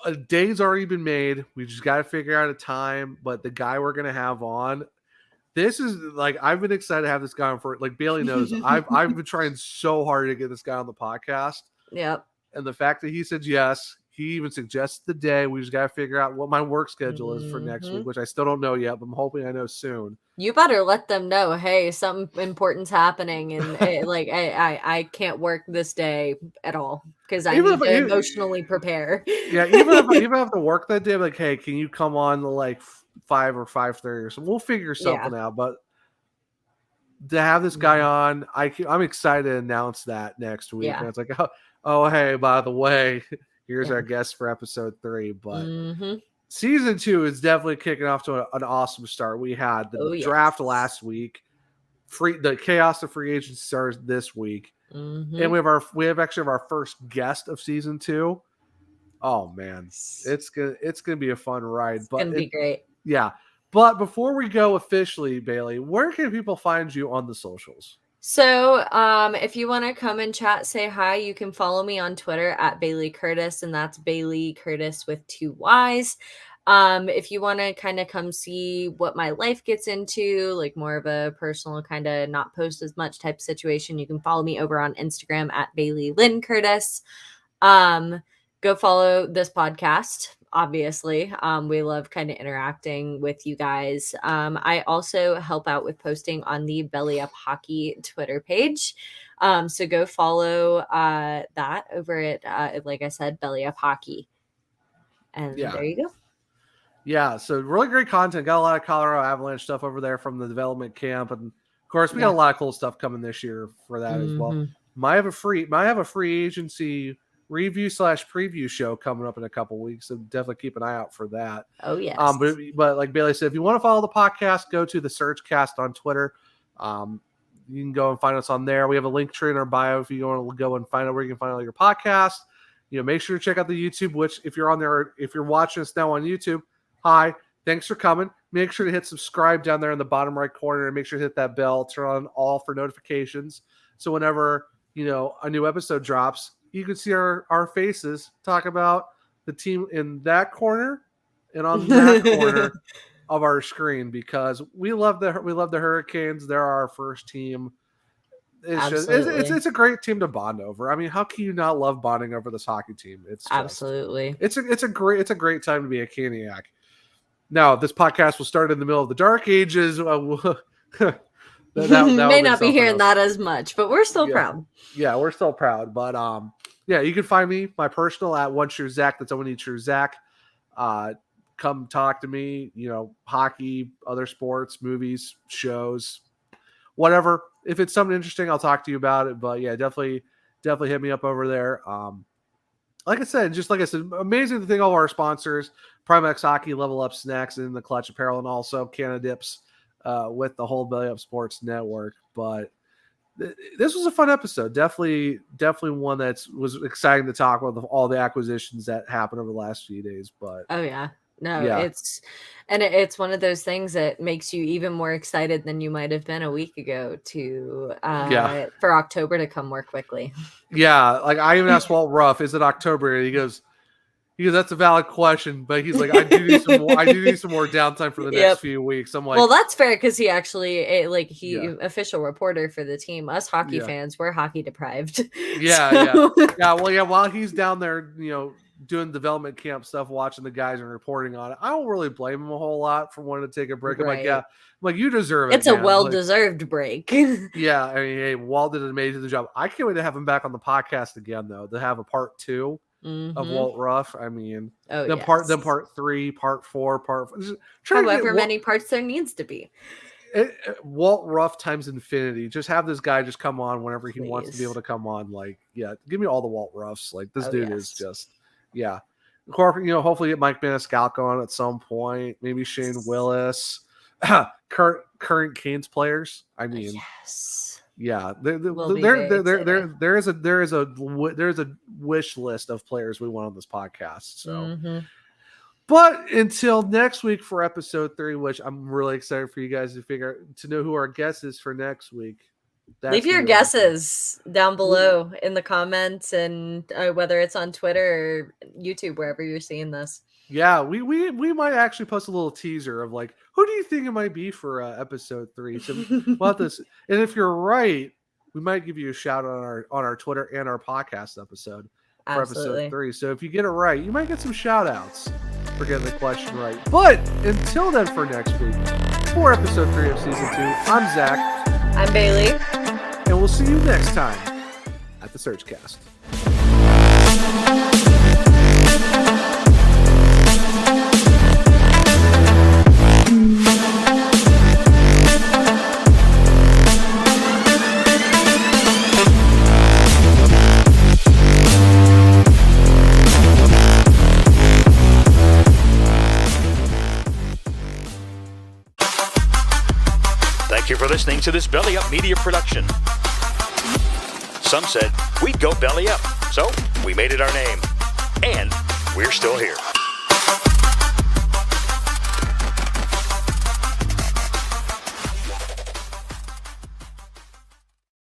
a day's already been made. We just got to figure out a time. But the guy we're gonna have on, this is like I've been excited to have this guy on for. Like Bailey knows, I've been trying so hard to get this guy on the podcast. Yep. And the fact that he said yes. He even suggested the day. We just got to figure out what my work schedule is for next week, which I still don't know yet, but I'm hoping I know soon. You better let them know, hey, something important's happening, and I can't work this day at all because I need to emotionally prepare. Yeah, even if I have to work that day, I'm like, hey, can you come on to like 5 or 5:30 or something? We'll figure something out. But to have this guy on, I'm excited to announce that next week. Yeah. And it's like, oh, hey, by the way. Here's our guest for episode 3. But season 2 is definitely kicking off to an awesome start. We had the draft last week. The chaos of free agency starts this week. And we have actually our first guest of season 2. Oh man. It's gonna be a fun ride. But it's gonna be great. Yeah. But before we go officially, Bailey, where can people find you on the socials? So, if you want to come and chat, say hi, you can follow me on Twitter at Bailey Curtis, and that's Bailey Curtis with 2 Y's. If you want to kind of come see what my life gets into, like more of a personal kind of not post as much type situation, you can follow me over on Instagram at Bailey Lynn Curtis. Go follow this podcast. Obviously, we love kind of interacting with you guys. I also help out with posting on the Belly Up Hockey Twitter page. So go follow that over at, like I said, Belly Up Hockey. And there you go. Yeah, so really great content. Got a lot of Colorado Avalanche stuff over there from the development camp, and of course we got a lot of cool stuff coming this year for that as well. Might have a free agency review / preview show coming up in a couple weeks, so definitely keep an eye out for that. Oh yes. But like Bailey said, if you want to follow the podcast, go to the SurgeCast on Twitter. You can go and find us on there. We have a link tree in our bio if you want to go and find out where you can find all your podcasts. Make sure to check out the YouTube, which if you're on there, if you're watching us now on YouTube, hi, thanks for coming. Make sure to hit subscribe down there in the bottom right corner, and make sure to hit that bell, turn on all for notifications. So whenever, a new episode drops, you can see our faces talk about the team in that corner and on that corner of our screen, because we love the Hurricanes. They're our first team. It's a great team to bond over. I mean, how can you not love bonding over this hockey team? It's absolutely. It's a great time to be a Caniac. Now, this podcast will start in the middle of the dark ages. That may not be hearing that as much, but we're still proud. Yeah, we're still proud. But you can find me, my personal, at One True Zach. That's One True Zach. Come talk to me. Hockey, other sports, movies, shows, whatever. If it's something interesting, I'll talk to you about it. But yeah, definitely hit me up over there. Like I said, amazing to thank all of our sponsors: Primex Hockey, Level Up Snacks, and the Clutch Apparel, and also Canada Dips with the whole Belly Up Sports Network. But this was a fun episode. Definitely one that was exciting to talk about, all the acquisitions that happened over the last few days. But oh yeah. No, it's one of those things that makes you even more excited than you might have been a week ago for October to come more quickly. Yeah, like I even asked Walt Ruff, "Is it October?" And he goes, "That's a valid question," but he's like, "I do need some more downtime for the next few weeks." I'm like, well, that's fair, because he actually official reporter for the team. Us hockey fans, we're hockey deprived. While he's down there, doing development camp stuff, watching the guys and reporting on it, I don't really blame him a whole lot for wanting to take a break. Right. I'm like, you deserve it. It's a well-deserved break. Yeah, I mean, hey, Walt did an amazing job. I can't wait to have him back on the podcast again, though, to have a part 2 of Walt Ruff. I mean, part 3, part 4, however many parts there needs to be. Walt Ruff times infinity. Just have this guy just come on whenever he wants to be able to come on. Like, give me all the Walt Ruffs. Like, this dude is just. Yeah. Hopefully get Mike Maniscalco on at some point. Maybe Shane Willis. Current Canes players. I mean, yeah. There is a wish list of players we want on this podcast. So, but until next week for episode 3, which I'm really excited for you guys to know who our guest is for next week. Leave your guesses down below in the comments, and whether it's on Twitter or YouTube, wherever you're seeing this. Yeah, we might actually post a little teaser of like, who do you think it might be for episode 3? So about this, and if you're right, we might give you a shout out on our Twitter and our podcast episode for episode 3. So if you get it right, you might get some shout outs for getting the question right. But until then, for next week, for episode 3 of season 2, I'm Zach. I'm Bailey. And we'll see you next time at the SurgeCast. Thank you for listening to this Belly Up Media production. Some said we'd go belly up, so we made it our name. And we're still here.